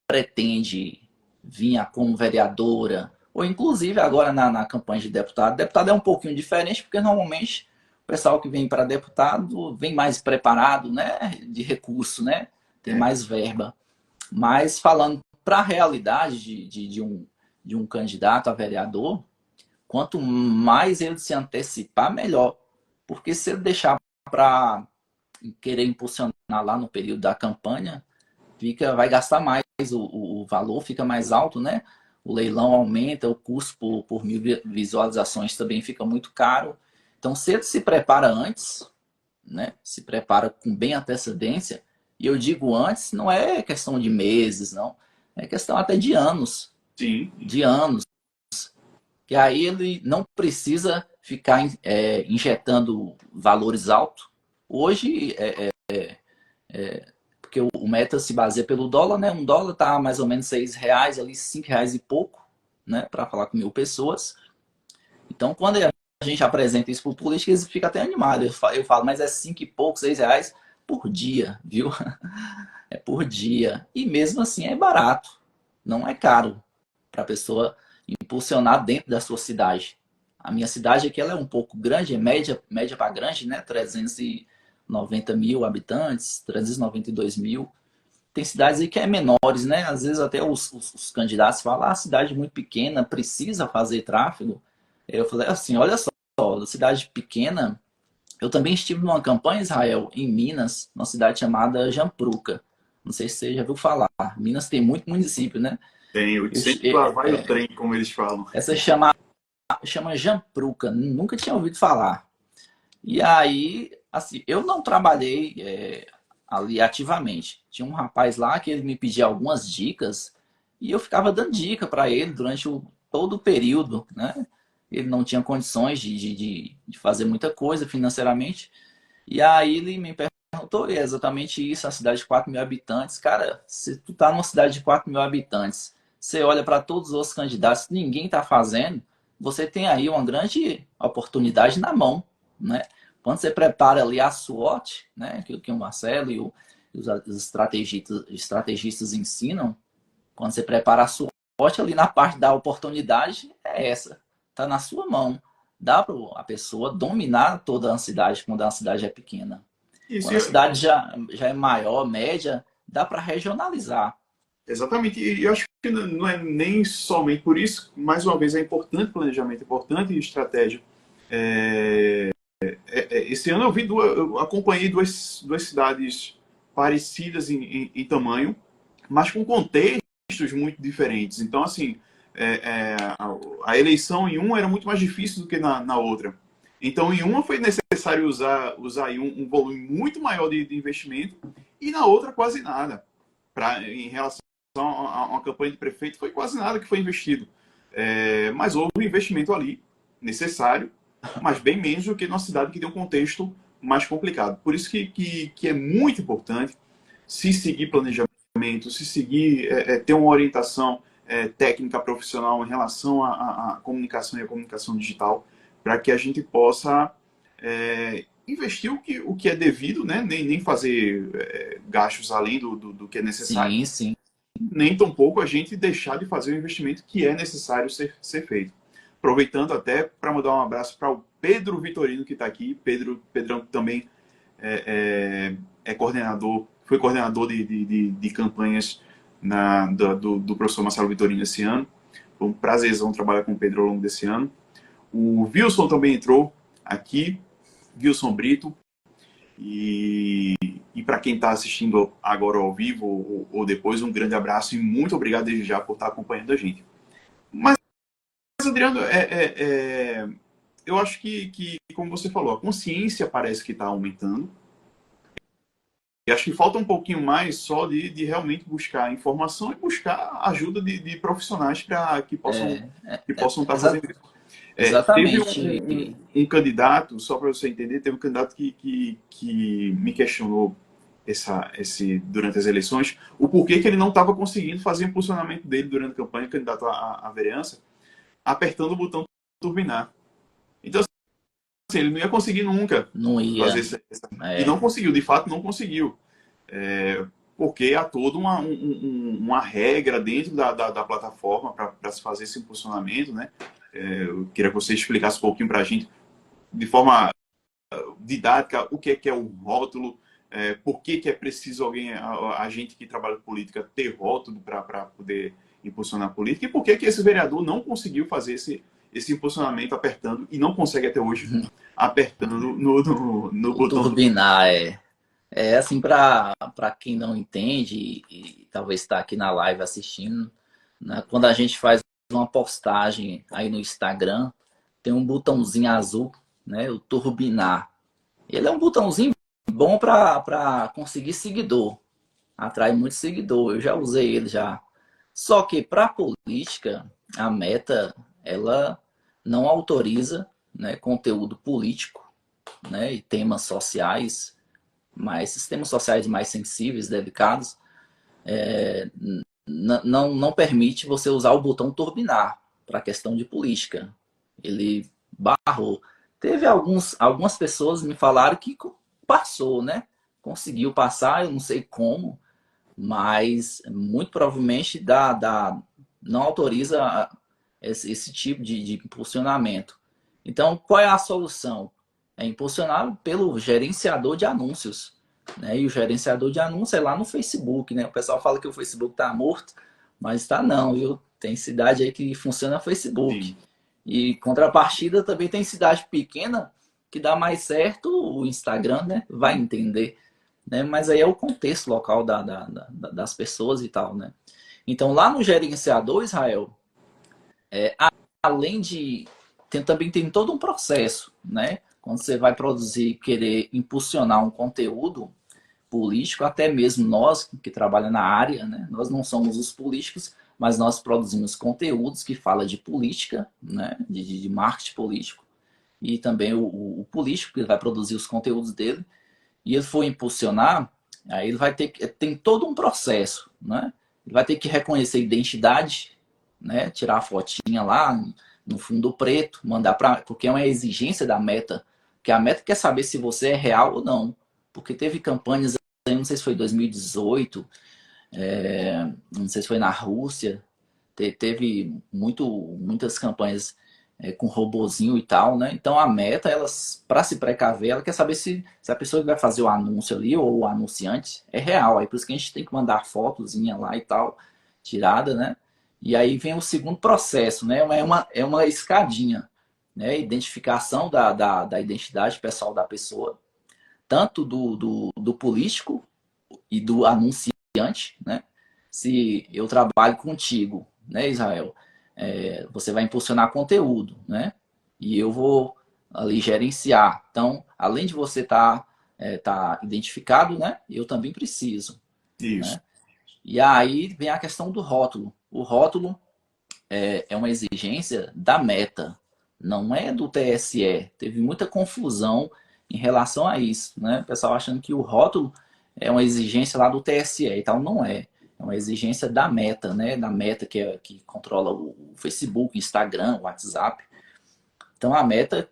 pretende vir como vereadora, ou inclusive agora na campanha de deputado. Deputado é um pouquinho diferente, porque normalmente o pessoal que vem para deputado vem mais preparado, né, de recurso, né, tem mais verba. Mas falando para a realidade de um candidato a vereador, quanto mais ele se antecipar, melhor. Porque se ele deixar para querer impulsionar lá no período da campanha, vai gastar mais, o valor fica mais alto, né? O leilão aumenta, o custo por mil visualizações também fica muito caro. Então, se ele se prepara antes, né? Se prepara com bem antecedência, e eu digo antes, não é questão de meses, não. É questão até de anos. Sim. De anos. Que aí ele não precisa ficar injetando valores altos. Hoje, porque o Meta se baseia pelo dólar, né? Um dólar tá mais ou menos R$ 6, ali R$ 5 e pouco, né? Para falar com 1.000 pessoas. Então, quando a gente apresenta isso para o político, eles ficam até animados. Eu falo, mas é 5 e pouco, R$ 6 por dia, viu? É por dia. E mesmo assim é barato. Não é caro para a pessoa impulsionar dentro da sua cidade. A minha cidade aqui ela é um pouco grande, é média para grande, né? 390 mil habitantes, 392 mil. Tem cidades aí que é menores, né? Às vezes até os candidatos falam, cidade muito pequena, precisa fazer tráfego. Eu falei assim, olha só, cidade pequena. Eu também estive numa campanha, Israel, em Minas, numa cidade chamada Jampruca. Não sei se você já viu falar. Minas tem muito município, né? Tem Eu, 800 lá vai o trem, como eles falam. essa chama Jampruca, nunca tinha ouvido falar. E aí, assim, eu não trabalhei ali ativamente. Tinha um rapaz lá que ele me pedia algumas dicas E eu ficava dando dica para ele durante todo o período, né? Ele não tinha condições de fazer muita coisa financeiramente. E aí ele me perguntou, e é exatamente isso, a cidade de 4 mil habitantes. Cara, se tu tá numa cidade de 4 mil habitantes, você olha para todos os outros candidatos, ninguém está fazendo, você tem aí uma grande oportunidade na mão, né? Quando você prepara ali a SWOT, né, que o Marcelo os estrategistas ensinam, quando você prepara a SWOT ali na parte da oportunidade, é essa, tá na sua mão. Dá para a pessoa dominar toda a cidade quando a cidade é pequena. Isso, Quando a cidade já é maior, média, dá para regionalizar. exatamente. E eu acho que não é nem somente por isso, mais uma vez, é importante planejamento, é importante estratégia. Esse ano eu acompanhei duas cidades parecidas em tamanho, mas com contextos muito diferentes. Então, assim, a eleição em uma era muito mais difícil do que na outra. Então, em uma foi necessário usar aí um volume muito maior de investimento e na outra quase nada. Em relação a uma campanha de prefeito, foi quase nada que foi investido. Mas houve um investimento ali necessário, mas bem menos do que numa cidade que tem um contexto mais complicado. Por isso que é muito importante se seguir planejamento, se seguir, ter uma orientação técnica profissional em relação à comunicação e à comunicação digital, para que a gente possa investir o que é devido, né? Nem fazer gastos além do que é necessário, Sim, sim. nem tampouco a gente deixar de fazer o investimento que é necessário ser feito. Aproveitando até para mandar um abraço para o Pedro Vitorino, que está aqui. Pedrão também é coordenador, foi coordenador de campanhas do professor Marcelo Vitorino esse ano. Foi um prazerzão trabalhar com o Pedro ao longo desse ano. O Wilson também entrou aqui, Wilson Brito. E para quem está assistindo agora ao vivo ou depois, um grande abraço e muito obrigado desde já por estar acompanhando a gente. Mas, Adriano, eu acho que, como você falou, a consciência parece que está aumentando. E acho que falta um pouquinho mais só de realmente buscar informação e buscar ajuda de profissionais para que possam estar fazendo isso. Teve Exatamente. um candidato, só para você entender, teve um candidato que me questionou durante as eleições o porquê que ele não estava conseguindo fazer o impulsionamento dele durante a campanha, candidato à vereança, apertando o botão turbinar. Então, assim, ele não ia conseguir nunca Não ia. fazer e não conseguiu, de fato não conseguiu. Porque há toda uma regra dentro da plataforma para se fazer esse impulsionamento, né? Eu queria que você explicasse um pouquinho para a gente, de forma didática, o que é o rótulo, por que é preciso a gente que trabalha com política, ter rótulo para poder impulsionar a política, e por que esse vereador não conseguiu fazer esse impulsionamento apertando, e não consegue até hoje, apertando no O botão. turbinar é assim para quem não entende e talvez está aqui na live assistindo, né? Quando a gente faz uma postagem aí no Instagram, tem um botãozinho azul, né? O turbinar. Ele é um botãozinho bom para conseguir seguidor, atrai muito seguidor. Eu já usei ele já. Só que para política, a Meta ela não autoriza, né, conteúdo político, né, e temas sociais, mas esses temas sociais mais sensíveis, delicados, não permite você usar o botão turbinar para questão de política. Ele barrou. Teve algumas pessoas me falaram que passou, né? Conseguiu passar, eu não sei como, mas muito provavelmente não autoriza esse tipo de impulsionamento. Então, qual é a solução? É impulsionar pelo gerenciador de anúncios. Né? E o gerenciador de anúncios é lá no Facebook. Né? O pessoal fala que o Facebook está morto, mas está não, viu? Tem cidade aí que funciona no Facebook. Sim. E contrapartida também tem cidade pequena que dá mais certo o Instagram, né? Vai entender. Né? Mas aí é o contexto local das pessoas e tal, né? Então, lá no gerenciador, Israel, além de... também tem todo um processo, né? Quando você vai produzir, querer impulsionar um conteúdo, político, até mesmo nós que trabalhamos na área, né? Nós não somos os políticos, mas nós produzimos conteúdos que falam de política, né? De marketing político, e também o político que vai produzir os conteúdos dele, e ele for impulsionar, aí ele vai ter que, tem todo um processo, né? Ele vai ter que reconhecer identidade, né? Tirar a fotinha lá no fundo preto, mandar para, porque é uma exigência da Meta, que a Meta quer saber se você é real ou não, porque teve campanhas, não sei se foi 2018, não sei se foi na Rússia, teve muitas campanhas com robozinho e tal, né? Então a Meta, elas, para se precaver, ela quer saber se a pessoa que vai fazer o anúncio ali ou o anunciante é real. Aí por isso que a gente tem que mandar fotozinha lá e tal, tirada, né? E aí vem o segundo processo, né? É uma escadinha, né? Identificação da identidade pessoal da pessoa, tanto do político e do anunciante, né? Se eu trabalho contigo, né, Israel, você vai impulsionar conteúdo, né? E eu vou ali gerenciar. Então, além de você tá identificado, né? Eu também preciso, Isso. né? E aí vem a questão do rótulo. O rótulo é uma exigência da Meta, não é do TSE. Teve muita confusão em relação a isso, né? O pessoal achando que o rótulo é uma exigência lá do TSE e tal, não é. É uma exigência da Meta, né? Da Meta que controla o Facebook, Instagram, o WhatsApp. Então a Meta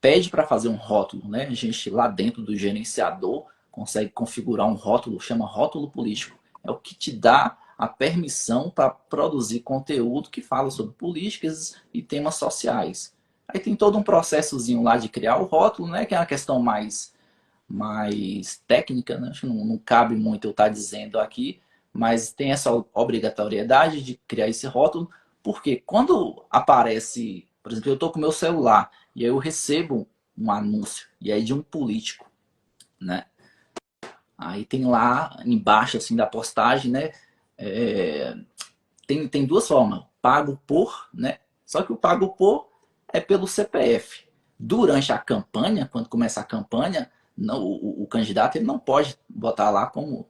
pede para fazer um rótulo, né? A gente lá dentro do gerenciador consegue configurar um rótulo, chama rótulo político. É o que te dá a permissão para produzir conteúdo que fala sobre políticas e temas sociais. Aí tem todo um processozinho lá de criar o rótulo, né? Que é uma questão mais técnica, né? Acho que não cabe muito eu estar dizendo aqui, mas tem essa obrigatoriedade de criar esse rótulo, porque quando aparece, por exemplo, eu estou com meu celular e aí eu recebo um anúncio, e aí de um político, né? Aí tem lá embaixo assim da postagem, né? É, tem duas formas, pago por, né? Só que o pago por é pelo CPF. Durante a campanha, quando começa a campanha, não, o candidato ele não pode botar lá como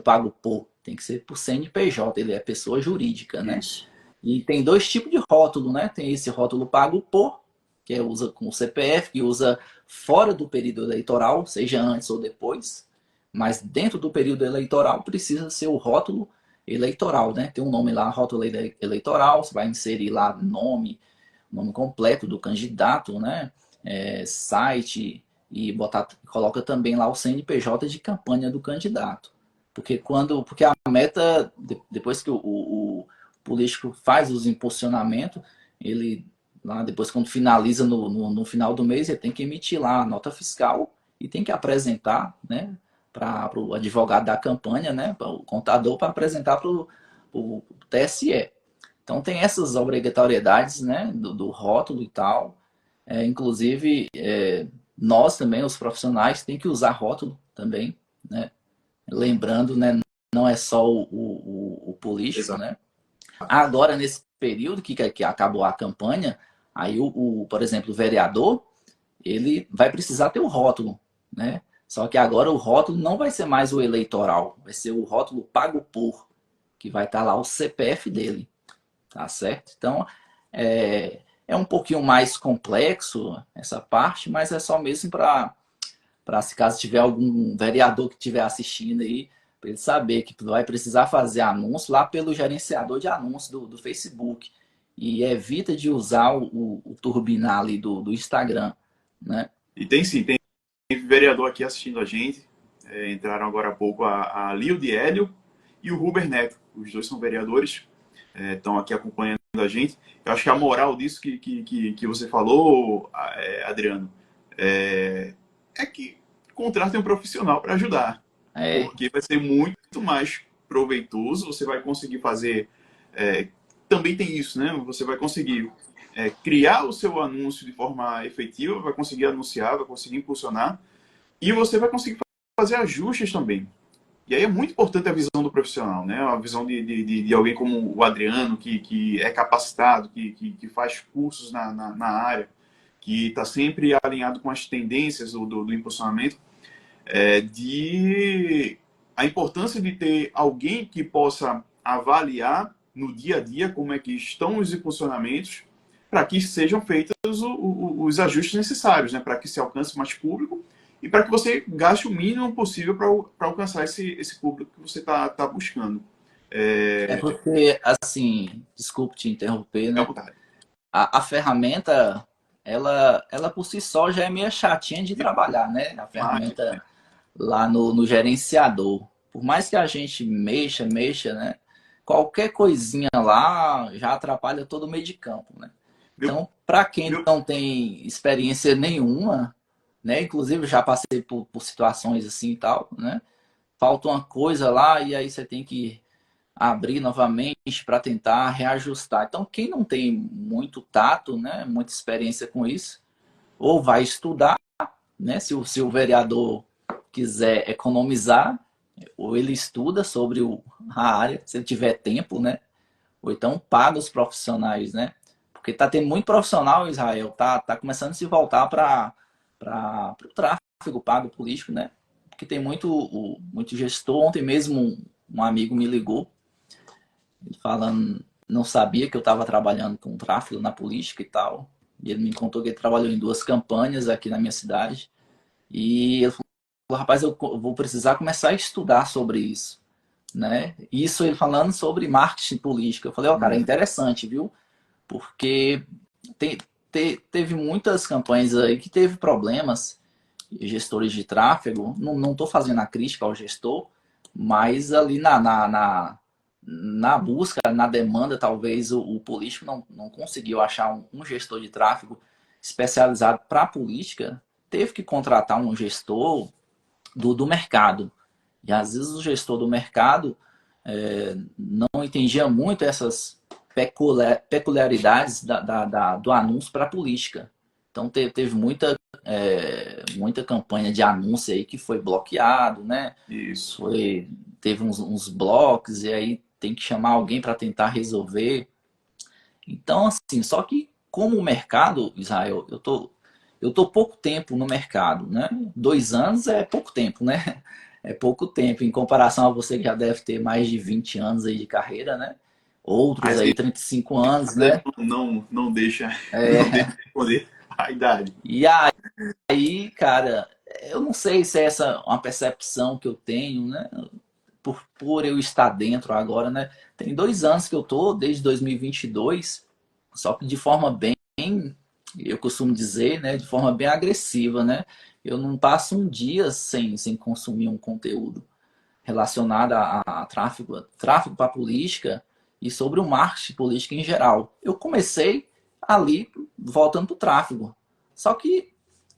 pago por, tem que ser por CNPJ, ele é pessoa jurídica, né? Isso. E tem dois tipos de rótulo, né? Tem esse rótulo pago por, que usa com o CPF, que usa fora do período eleitoral, seja antes ou depois, mas dentro do período eleitoral precisa ser o rótulo eleitoral, né? Tem um nome lá, rótulo eleitoral, você vai inserir lá nome completo do candidato, né? Site e coloca também lá o CNPJ de campanha do candidato. Porque a Meta, depois que o político faz os impulsionamentos, ele lá depois quando finaliza no final do mês, ele tem que emitir lá a nota fiscal e tem que apresentar, né, para o advogado da campanha, né, para o contador, para apresentar para o TSE. Então tem essas obrigatoriedades, né, do rótulo e tal. Inclusive, nós também, os profissionais, tem que usar rótulo também, né? Lembrando, né, não é só o político, Exato. né? Agora, nesse período que acabou a campanha, aí, por exemplo, o vereador, ele vai precisar ter o rótulo, né? Só que agora o rótulo não vai ser mais o eleitoral, vai ser o rótulo pago por, que vai estar lá o CPF dele, tá certo? Então, é um pouquinho mais complexo essa parte, mas é só mesmo para se caso tiver algum vereador que estiver assistindo aí, para ele saber que vai precisar fazer anúncio lá pelo gerenciador de anúncios do Facebook. E evita de usar o turbinar ali do Instagram, né? E tem sim, tem vereador aqui assistindo a gente. Entraram agora há pouco a Lilde Hélio e o Ruber Neto. Os dois são vereadores, estão aqui acompanhando a gente. Eu acho que a moral disso que você falou, Adriano, é que contratem um profissional para ajudar. É, Porque vai ser muito mais proveitoso, você vai conseguir fazer. Também tem isso, né? Você vai conseguir criar o seu anúncio de forma efetiva, vai conseguir anunciar, vai conseguir impulsionar, e você vai conseguir fazer ajustes também. E aí é muito importante a visão do profissional, né? A visão de alguém como o Adriano, que é capacitado, que faz cursos na área, que está sempre alinhado com as tendências do impulsionamento. de a importância de ter alguém que possa avaliar no dia a dia como é que estão os impulsionamentos para que sejam feitos os ajustes necessários, né? Para que se alcance mais público e para que você gaste o mínimo possível para alcançar esse público que você tá buscando. É porque, assim, desculpe te interromper, É à né? vontade. A ferramenta, ela por si só já é meio chatinha de trabalhar, né? A Demais, ferramenta lá no gerenciador. Por mais que a gente mexa, né? Qualquer coisinha lá já atrapalha todo o meio de campo, né? meu, Então, para quem meu, não tem experiência nenhuma, né? Inclusive já passei por situações assim e tal, né? Falta uma coisa lá e aí você tem que abrir novamente para tentar reajustar. Então, quem não tem muito tato, né? Muita experiência com isso, ou vai estudar, né? Se o vereador quiser economizar, ou ele estuda sobre a área, se ele tiver tempo, né? Ou então paga os profissionais, né? Porque tá tendo muito profissional, Israel, tá começando a se voltar para o tráfego pago político, né? Porque tem muito gestor. Ontem mesmo um amigo me ligou, ele falando, não sabia que eu estava trabalhando com tráfego na política e tal. E ele me contou que ele trabalhou em 2 campanhas aqui na minha cidade. E ele falou, rapaz, eu vou precisar começar a estudar sobre isso, né? Isso ele falando sobre marketing político. Eu falei, ó, cara, é interessante, viu? Porque te, teve muitas campanhas aí que teve problemas, gestores de tráfego. Não estou fazendo a crítica ao gestor, mas ali na busca, na demanda, talvez o político não conseguiu achar um gestor de tráfego especializado para a política, teve que contratar um gestor do mercado. E às vezes o gestor do mercado não entendia muito essas peculiaridades do anúncio para a política. Então teve muita campanha de anúncio aí que foi bloqueado, né? isso. Teve uns blocos e aí tem que chamar alguém para tentar resolver. Então, assim, só que como o mercado, Israel, eu tô pouco tempo no mercado, né? 2 anos é pouco tempo, né? É pouco tempo em comparação a você que já deve ter mais de 20 anos aí de carreira, né? Outros Mas aí 35 anos, né? não deixa, não deixa responder a idade. E aí, cara, eu não sei se é essa uma percepção que eu tenho, né? Por eu estar dentro agora, né? Tem 2 anos que eu tô, desde 2022, só que de forma bem, eu costumo dizer, né? De forma bem agressiva, né? Eu não passo um dia sem consumir um conteúdo relacionado a tráfego para política e sobre o marketing político em geral. Eu comecei ali voltando para o tráfego. Só que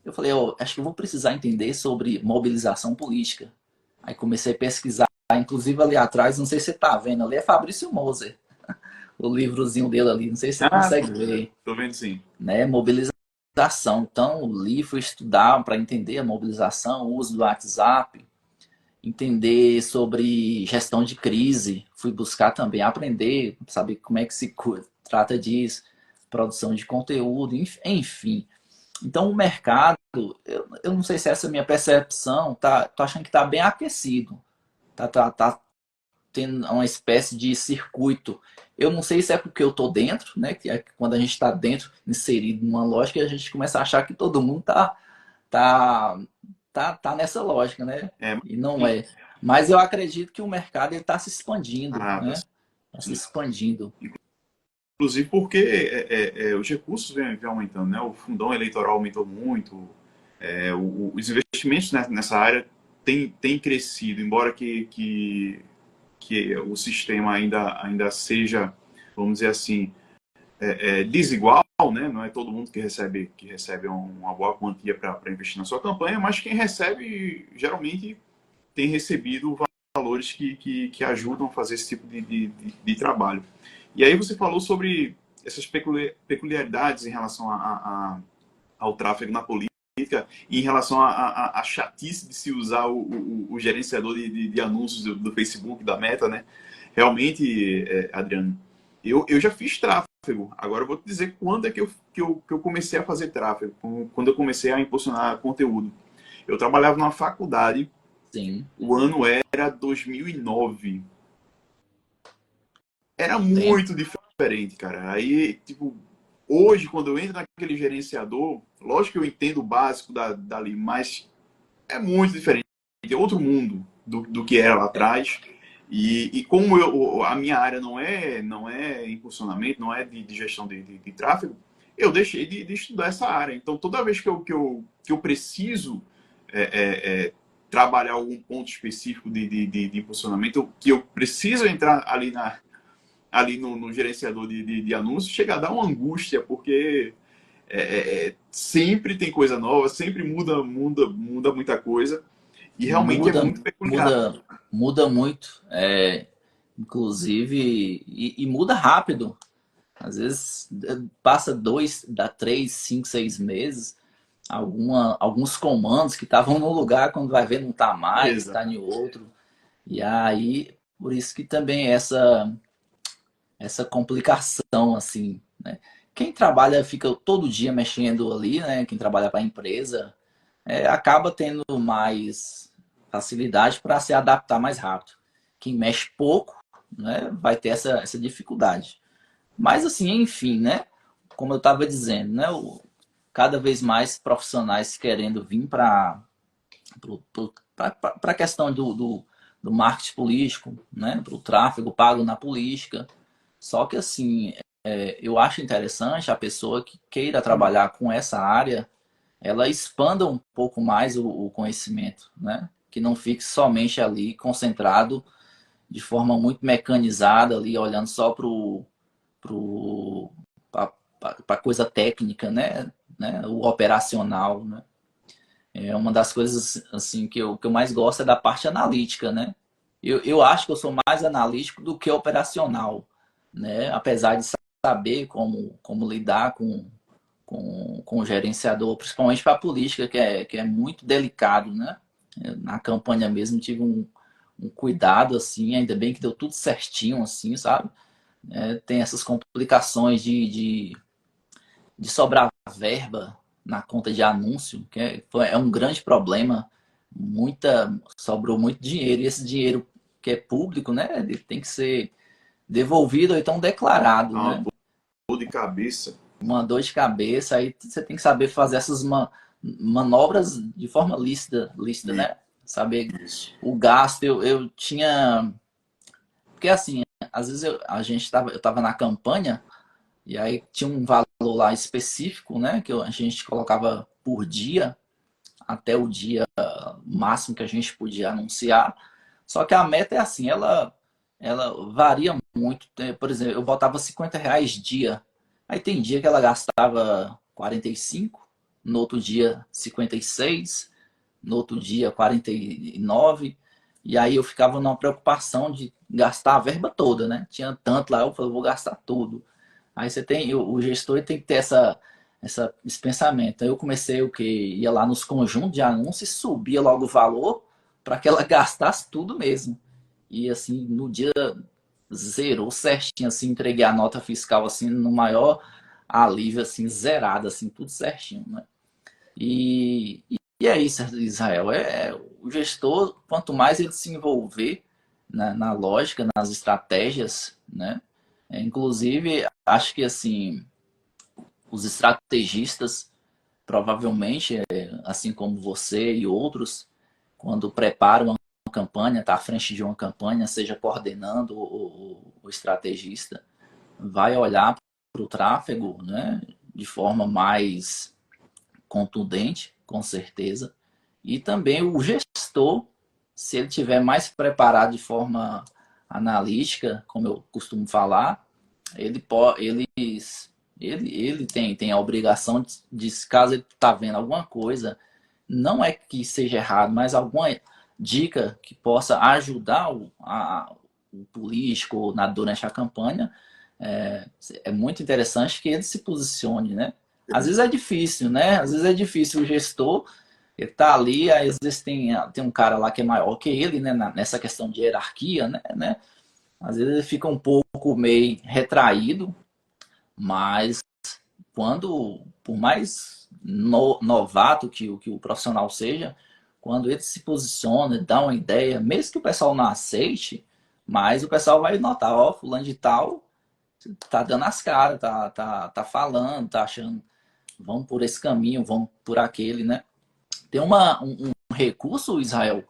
eu falei, acho que eu vou precisar entender sobre mobilização política. Aí comecei a pesquisar, inclusive ali atrás, não sei se você está vendo ali, é Fabrício Moser, o livrozinho dele ali, não sei se você Ah, consegue ver, tô vendo sim. né? Mobilização. Então, li, fui estudar para entender a mobilização, o uso do WhatsApp, entender sobre gestão de crise, fui buscar também aprender, saber como é que se trata disso, produção de conteúdo, enfim. Então o mercado, eu não sei se essa é a minha percepção, tô achando que está bem aquecido, tá tendo uma espécie de circuito. Eu não sei se é porque eu estou dentro, né? Que é quando a gente está dentro, inserido numa lógica, a gente começa a achar que todo mundo tá, tá nessa lógica, né? É, E não é. Mas eu acredito que o mercado está se expandindo, tá né? Está se expandindo. inclusive porque os recursos vêm aumentando, né? O fundão eleitoral aumentou muito, os investimentos nessa área têm crescido, embora que o sistema ainda seja, vamos dizer assim, desigual, né? Não é todo mundo que recebe uma boa quantia para investir na sua campanha, mas quem recebe geralmente tem recebido valores que ajudam a fazer esse tipo de trabalho. E aí você falou sobre essas peculiaridades em relação ao tráfego na política e em relação à chatice de se usar o gerenciador de anúncios do Facebook, da Meta, né? Realmente, Adriano, eu já fiz tráfego. Agora eu vou te dizer quando é que eu comecei a fazer tráfego, quando eu comecei a impulsionar conteúdo. Eu trabalhava numa faculdade, Sim, o ano era 2009. Era tempo. muito diferente, cara. Aí, tipo, hoje, quando eu entro naquele gerenciador, lógico que eu entendo o básico dali, mas é muito diferente. É outro mundo do que era lá atrás. E como a minha área não é impulsionamento, não é de gestão de tráfego, eu deixei de estudar essa área. Então, toda vez que eu preciso é, trabalhar algum ponto específico de impulsionamento, que eu preciso entrar ali no gerenciador de anúncios, chega a dar uma angústia, porque sempre tem coisa nova, sempre muda muita coisa. E realmente é Muda, muito peculiar. muda muito. Inclusive, e muda rápido. Às vezes passa 3, 5, 6 meses, alguns comandos que estavam num lugar, quando vai ver não está mais, Exato. está em outro. E aí, por isso que também essa complicação, assim, né? Quem trabalha, fica todo dia mexendo ali, né? Quem trabalha para a empresa, acaba tendo mais facilidade para se adaptar mais rápido. Quem mexe pouco, né, vai ter essa dificuldade. Mas assim, enfim, né? Como eu estava dizendo, né? Cada vez mais profissionais querendo vir para a questão do marketing político, né? Para o tráfego pago na política. Só que assim, eu acho interessante a pessoa que queira trabalhar com essa área, ela expanda um pouco mais o conhecimento, né? Que não fique somente ali concentrado de forma muito mecanizada, ali olhando só para coisa técnica, né? O operacional, né? É uma das coisas assim que eu mais gosto é da parte analítica, né? Eu acho que eu sou mais analítico do que operacional, né? Apesar de saber como lidar com o gerenciador, principalmente para a política, que é muito delicado, né? Na campanha mesmo tive um cuidado, assim, ainda bem que deu tudo certinho, assim, sabe? Tem essas complicações de sobrar verba na conta de anúncio, que é um grande problema. Sobrou muito dinheiro, e esse dinheiro que é público, né? Ele tem que ser devolvido ou então declarado, Dá uma né? dor de cabeça. Uma dor de cabeça, aí você tem que saber fazer essas manobras de forma lícita, né? Saber Isso. o gasto. Eu tinha. Porque assim, às vezes eu estava na campanha e aí tinha um valor lá específico, né? Que a gente colocava por dia, até o dia máximo que a gente podia anunciar. Só que a meta é assim, ela varia muito. Por exemplo, eu botava R$ 50 dia. Aí tem dia que ela gastava 45, no outro dia 56, no outro dia 49. E aí eu ficava numa preocupação de gastar a verba toda, né? Tinha tanto lá, eu falei, vou gastar tudo. Aí você tem, o gestor tem que ter esse pensamento. Aí eu comecei o que? Ia lá nos conjuntos de anúncios e subia logo o valor para que ela gastasse tudo mesmo. E assim, no dia zerou certinho, assim, entreguei a nota fiscal assim no maior alívio, assim, zerado, assim, tudo certinho, né? E é isso, Israel. O gestor, quanto mais ele se envolver na lógica, nas estratégias, né? Inclusive, acho que assim, os estrategistas, provavelmente, assim como você e outros, quando preparam uma campanha, está à frente de uma campanha, seja coordenando o estrategista, vai olhar para o tráfego, né, de forma mais contundente, com certeza. E também o gestor, se ele tiver mais preparado de forma analítica, como eu costumo falar, ele tem a obrigação caso ele está vendo alguma coisa, não é que seja errado, mas alguma dica que possa ajudar o político durante a campanha, é muito interessante que ele se posicione, né? Às vezes é difícil, né? Às vezes é difícil o gestor, ele tá ali, aí às vezes tem um cara lá que é maior que ele, né? Nessa questão de hierarquia, né? Às vezes ele fica um pouco meio retraído, mas por mais novato que o profissional seja, quando ele se posiciona, dá uma ideia, mesmo que o pessoal não aceite, mas o pessoal vai notar, ó, fulano de tal tá dando as caras, tá falando, tá achando, vamos por esse caminho, vamos por aquele, né? Tem um recurso, Israel,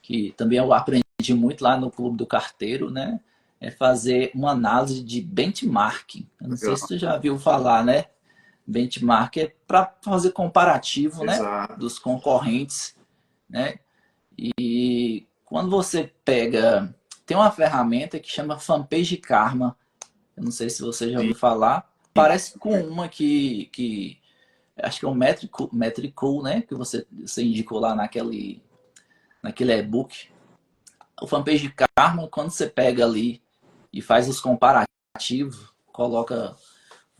que também eu aprendi muito lá no Clube do Carteiro, né? É fazer uma análise de benchmarking. Eu não sei se Legal. tu já viu falar, né? Benchmark é para fazer comparativo, né? Exato. Dos concorrentes, né? E quando você pega, tem uma ferramenta que chama Fanpage Karma. Eu não sei se você já Sim. ouviu falar. Parece com uma que acho que é o Metricool, né? Que você indicou lá naquele e-book. O Fanpage Karma, quando você pega ali e faz os comparativos, coloca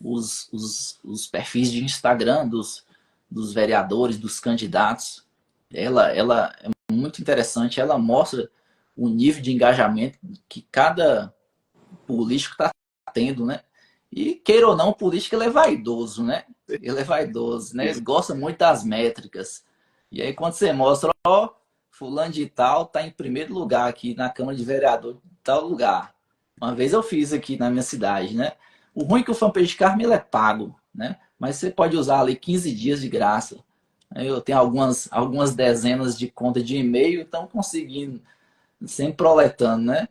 os perfis de Instagram dos vereadores, dos candidatos. Ela é muito interessante, ela mostra o nível de engajamento que cada político está tendo, né? E, queira ou não, o político ele é vaidoso, né? Ele é vaidoso, né? Ele gosta muito das métricas. E aí, quando você mostra, ó, fulano de tal tá em primeiro lugar aqui na Câmara de Vereador de tal lugar. Uma vez eu fiz aqui na minha cidade, né? O ruim é que o Fanpage Karma ele é pago, né? Mas você pode usar ali 15 dias de graça. Eu tenho algumas dezenas de contas de e-mail, então conseguindo, sempre proletando, né?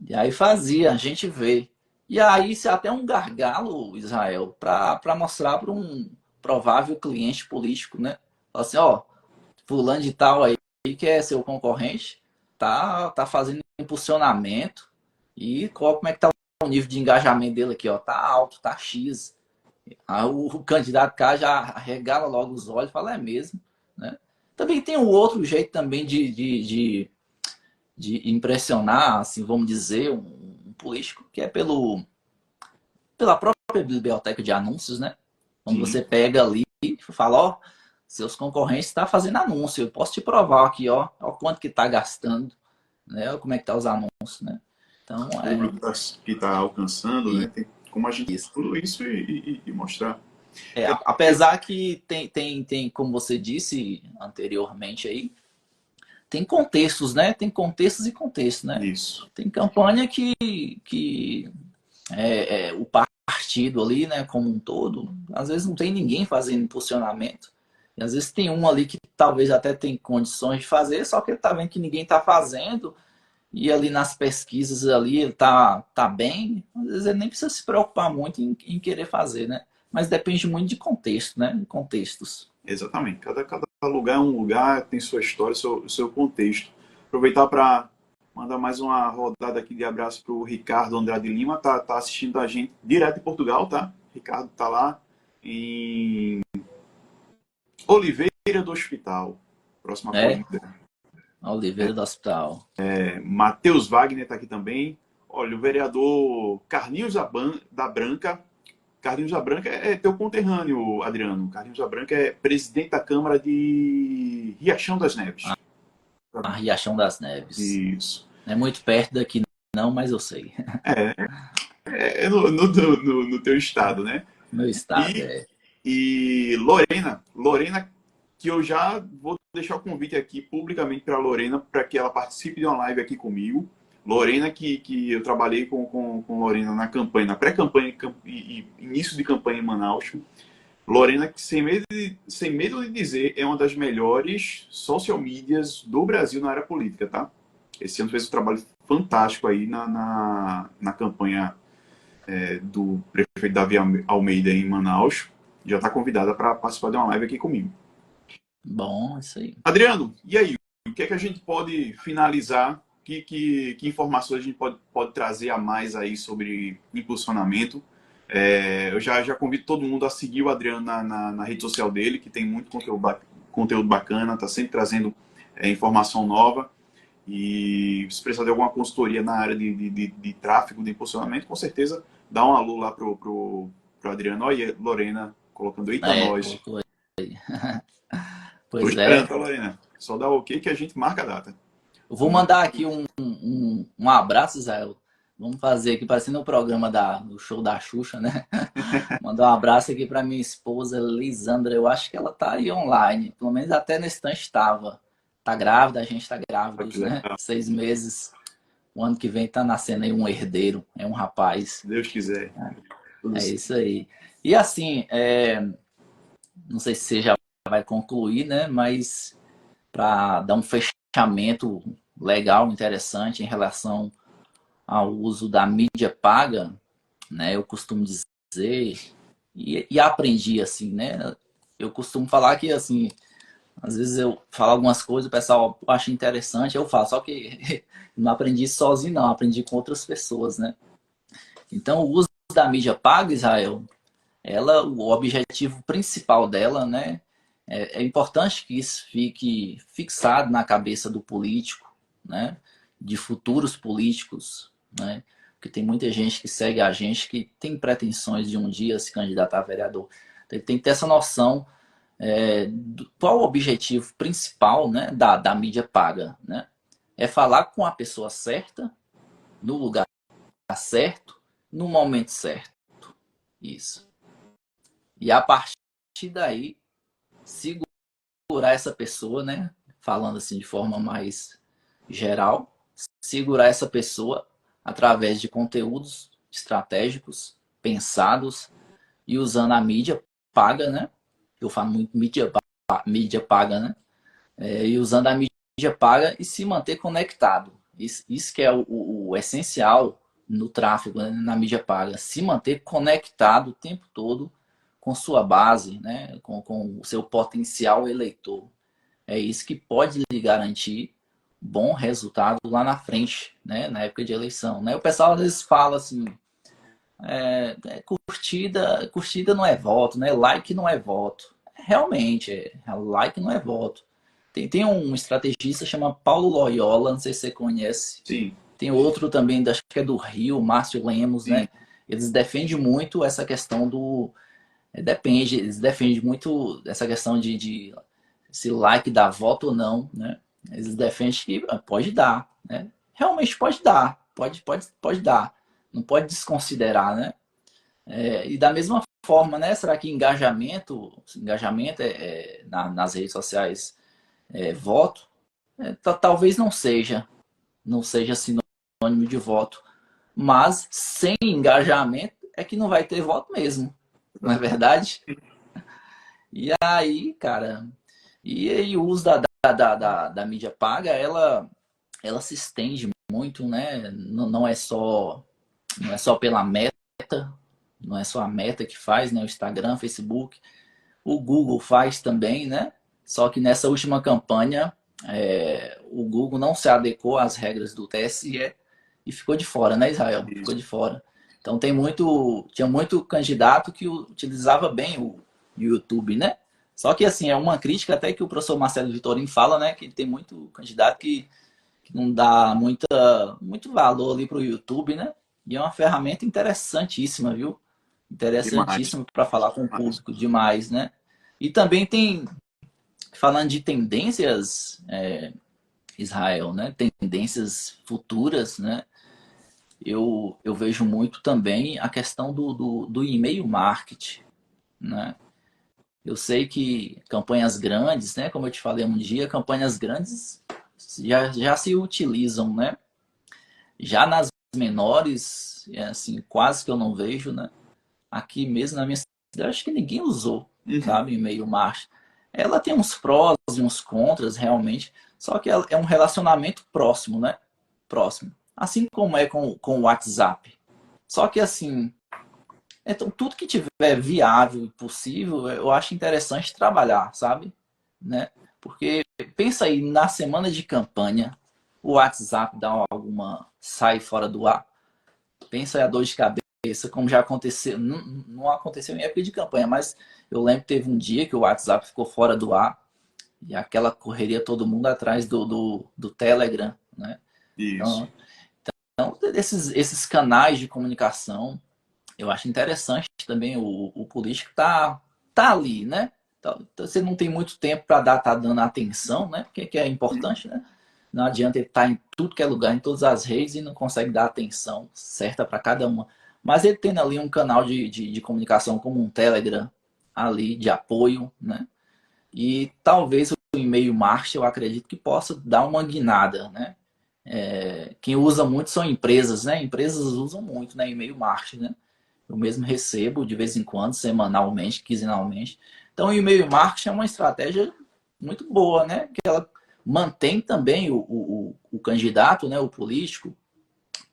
E aí fazia, a gente vê. E aí isso é até um gargalo, Israel, para mostrar para um provável cliente político, né? Fala assim, ó, fulano de tal aí que é seu concorrente, tá fazendo impulsionamento e como é que tá o nível de engajamento dele aqui, ó, tá alto, tá X. Aí o candidato cá já regala logo os olhos e fala, é mesmo, né? Também tem um outro jeito também de impressionar, assim, vamos dizer, um político, que é pela própria biblioteca de anúncios, né? Quando Sim. você pega ali e fala, ó, seus concorrentes estão fazendo anúncio, eu posso te provar aqui, ó quanto que está gastando, né? Como é que tá os anúncios, né? Então, O público que tá alcançando, né? Tem como a gente isso. tudo isso e mostrar. Apesar que tem, como você disse anteriormente aí, tem contextos, né? Tem contextos e contextos, né? Isso. Tem campanha que o partido ali, né, como um todo, às vezes não tem ninguém fazendo impulsionamento. E às vezes tem um ali que talvez até tem condições de fazer, só que ele tá vendo que ninguém tá fazendo, e ali nas pesquisas ali ele tá bem, às vezes ele nem precisa se preocupar muito em querer fazer, né? Mas depende muito de contexto, né? De contextos. Exatamente. Cada lugar é um lugar, tem sua história, seu contexto. Aproveitar para mandar mais uma rodada aqui de abraço para o Ricardo Andrade Lima, tá assistindo a gente direto de Portugal, tá? Ricardo tá lá em Oliveira do Hospital, próxima É, Coimbra. Oliveira do Hospital. Matheus Wagner está aqui também. Olha, o vereador Carlinhos da Branca. Carlinhos da Branca é teu conterrâneo, Adriano. Carlinhos da Branca é presidente da Câmara de Riachão das Neves. A Riachão das Neves. Isso. Não é muito perto daqui não, mas eu sei. É no teu estado, né? Meu estado E, é. e Lorena, que eu já vou deixar o convite aqui publicamente para Lorena, para que ela participe de uma live aqui comigo. Lorena, que eu trabalhei com Lorena na campanha, na pré-campanha e início de campanha em Manaus. Lorena, que sem medo de dizer, é uma das melhores social medias do Brasil na área política, tá? Esse ano fez um trabalho fantástico aí na campanha do prefeito Davi Almeida em Manaus. Já está convidada para participar de uma live aqui comigo. Bom, isso aí. Adriano, e aí? O que é que a gente pode finalizar? Que informações a gente pode trazer a mais aí sobre impulsionamento? Eu já convido todo mundo a seguir o Adriano na rede social dele, que tem muito conteúdo bacana, está sempre trazendo informação nova. E se precisar de alguma consultoria na área de tráfego, de impulsionamento, com certeza dá um alô lá pro Adriano. Olha, Lorena colocando eita nós. Colocou aí. Tô Pois esperando, é. tá, Lorena? Só dá o ok que a gente marca a data. Eu vou mandar aqui um abraço, Israel. Vamos fazer aqui, parecendo o programa do show da Xuxa, né? Mandar um abraço aqui para minha esposa, Lisandra. Eu acho que ela tá aí online. Pelo menos até nesse instante estava. tá grávida, a gente tá Olha que grávidos, né? legal. 6 meses. O ano que vem tá nascendo aí um herdeiro, é um rapaz. Se Deus quiser. Tudo É certo. isso aí. E assim, não sei se você já vai concluir, né? Mas para dar um fechamento legal, interessante em relação ao uso da mídia paga, né? Eu costumo dizer e aprendi assim, né? Eu costumo falar que assim, às vezes eu falo algumas coisas, o pessoal acha interessante, eu falo, só que não aprendi sozinho, não, aprendi com outras pessoas, né? Então, o uso da mídia paga, Israel, o objetivo principal dela, né? É importante que isso fique fixado na cabeça do político, né? De futuros políticos, né? Porque tem muita gente que segue a gente que tem pretensões de um dia se candidatar a vereador. Então, tem que ter essa noção qual o objetivo principal, né, da mídia paga, né? É falar com a pessoa certa, no lugar certo, no momento certo. Isso. E a partir daí, segurar essa pessoa, né? Falando assim de forma mais geral, segurar essa pessoa através de conteúdos estratégicos, pensados e usando a mídia paga, né? Eu falo muito mídia paga, né? E usando a mídia paga e se manter conectado. Isso que é o essencial no tráfego, né? Na mídia paga. Se manter conectado o tempo todo com sua base, né? Com o seu potencial eleitor. É isso que pode lhe garantir bom resultado lá na frente, né? Na época de eleição. Né? O pessoal às vezes fala assim, curtida não é voto, né? Like não é voto. Realmente, like não é voto. Tem um estrategista chamado Paulo Loyola, não sei se você conhece. Sim, Tem outro também, acho que é do Rio, Márcio Lemos, sim. né? Eles defendem muito essa questão do. Eles defendem muito essa questão de se like dá voto ou não, né? Eles defendem que pode dar, né? Realmente pode dar, pode dar. Não pode desconsiderar, né? E da mesma forma, né? Será que engajamento nas redes sociais voto? Talvez não seja sinônimo de voto. Mas sem engajamento é que não vai ter voto mesmo, não é verdade? E aí, cara, e o uso da mídia paga, ela se estende muito, né? Não é só pela meta, não é só a meta que faz, né? O Instagram, Facebook, o Google faz também, né? Só que nessa última campanha, o Google não se adequou às regras do TSE e ficou de fora, né, Israel? Ficou Isso. de fora. Então tinha muito candidato que utilizava bem o YouTube, né? Só que assim, é uma crítica até que o professor Marcelo Vitorino fala, né? Que tem muito candidato que não dá muito valor ali para o YouTube, né? E é uma ferramenta interessantíssima, viu? Demais. Interessantíssima para falar com o Demais. público demais, né? E também falando de tendências, Israel, né? Tendências futuras, né? Eu vejo muito também a questão do e-mail marketing, né? Eu sei que campanhas grandes, né? Como eu te falei um dia, campanhas grandes já se utilizam, né? Já nas menores, assim, quase que eu não vejo, né? Aqui mesmo na minha cidade, acho que ninguém usou, Uhum. sabe? E-mail marketing. Ela tem uns prós e uns contras, realmente, só que ela é um relacionamento próximo, né? Próximo. Assim como é com o WhatsApp. Só que, assim, então, tudo que tiver viável e possível, eu acho interessante trabalhar, sabe? Né? Porque pensa aí, na semana de campanha, o WhatsApp sai fora do ar. Pensa aí a dor de cabeça, como já aconteceu. Não aconteceu em época de campanha, mas eu lembro que teve um dia que o WhatsApp ficou fora do ar e aquela correria todo mundo atrás do Telegram, né? Isso. Então esses canais de comunicação eu acho interessante também o político tá ali, né? Então, você não tem muito tempo para tá dando atenção, né? Que é importante, né? Não adianta ele estar em tudo que é lugar, em todas as redes e não consegue dar atenção certa para cada uma. Mas ele tendo ali um canal de comunicação como um Telegram ali de apoio, né? E talvez e-mail marketing, eu acredito que possa dar uma guinada, né? Quem usa muito são empresas, né? Empresas usam muito, né? E-mail marketing, né? Eu mesmo recebo de vez em quando, semanalmente, quinzenalmente. Então, o e-mail marketing é uma estratégia muito boa, né? Que ela mantém também o candidato, né? O político,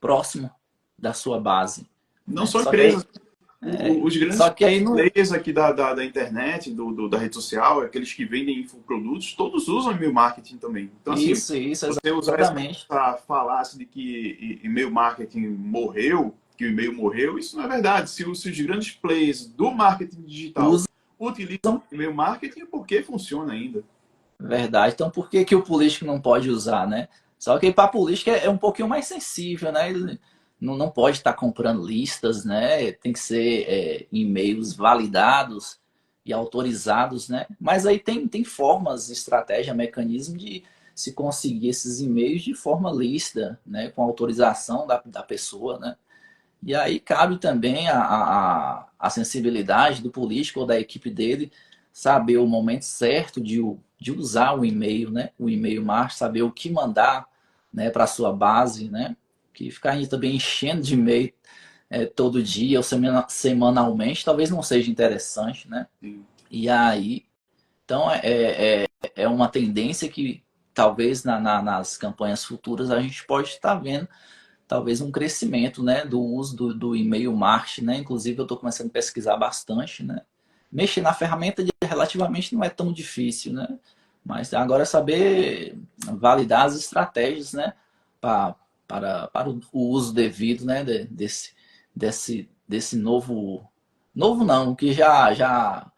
próximo da sua base. Não Né? só empresas, os grandes Só que aí não. players aqui da internet, da rede social, aqueles que vendem infoprodutos, todos usam e-mail marketing também. Então, assim, Isso, você usar exatamente. essa falácia de que e-mail marketing morreu, que o e-mail morreu, isso não é verdade. Se os grandes players do marketing digital Usam, utilizam e-mail marketing, é porque funciona ainda. verdade. Então, por que, que o político não pode usar, né? Só que para político é um pouquinho mais sensível, né? Ele não pode estar comprando listas, né? Tem que ser e-mails validados e autorizados, né? Mas aí tem formas, estratégia, mecanismo de se conseguir esses e-mails de forma lícita, né? Com autorização da pessoa, né? E aí cabe também a sensibilidade do político ou da equipe dele saber o momento certo de usar o e-mail, né? O e-mail marketing, saber o que mandar, né, para a sua base, né? Que ficar aí também enchendo de e-mail todo dia ou semanalmente talvez não seja interessante, né? Sim. E aí, então é uma tendência que talvez nas campanhas futuras a gente pode estar vendo talvez um crescimento, né, do uso do e-mail marketing, né? Inclusive eu estou começando a pesquisar bastante, né? Mexer na ferramenta relativamente não é tão difícil, né? Mas agora é saber validar as estratégias, né, para, para o uso devido, né, desse novo não, que já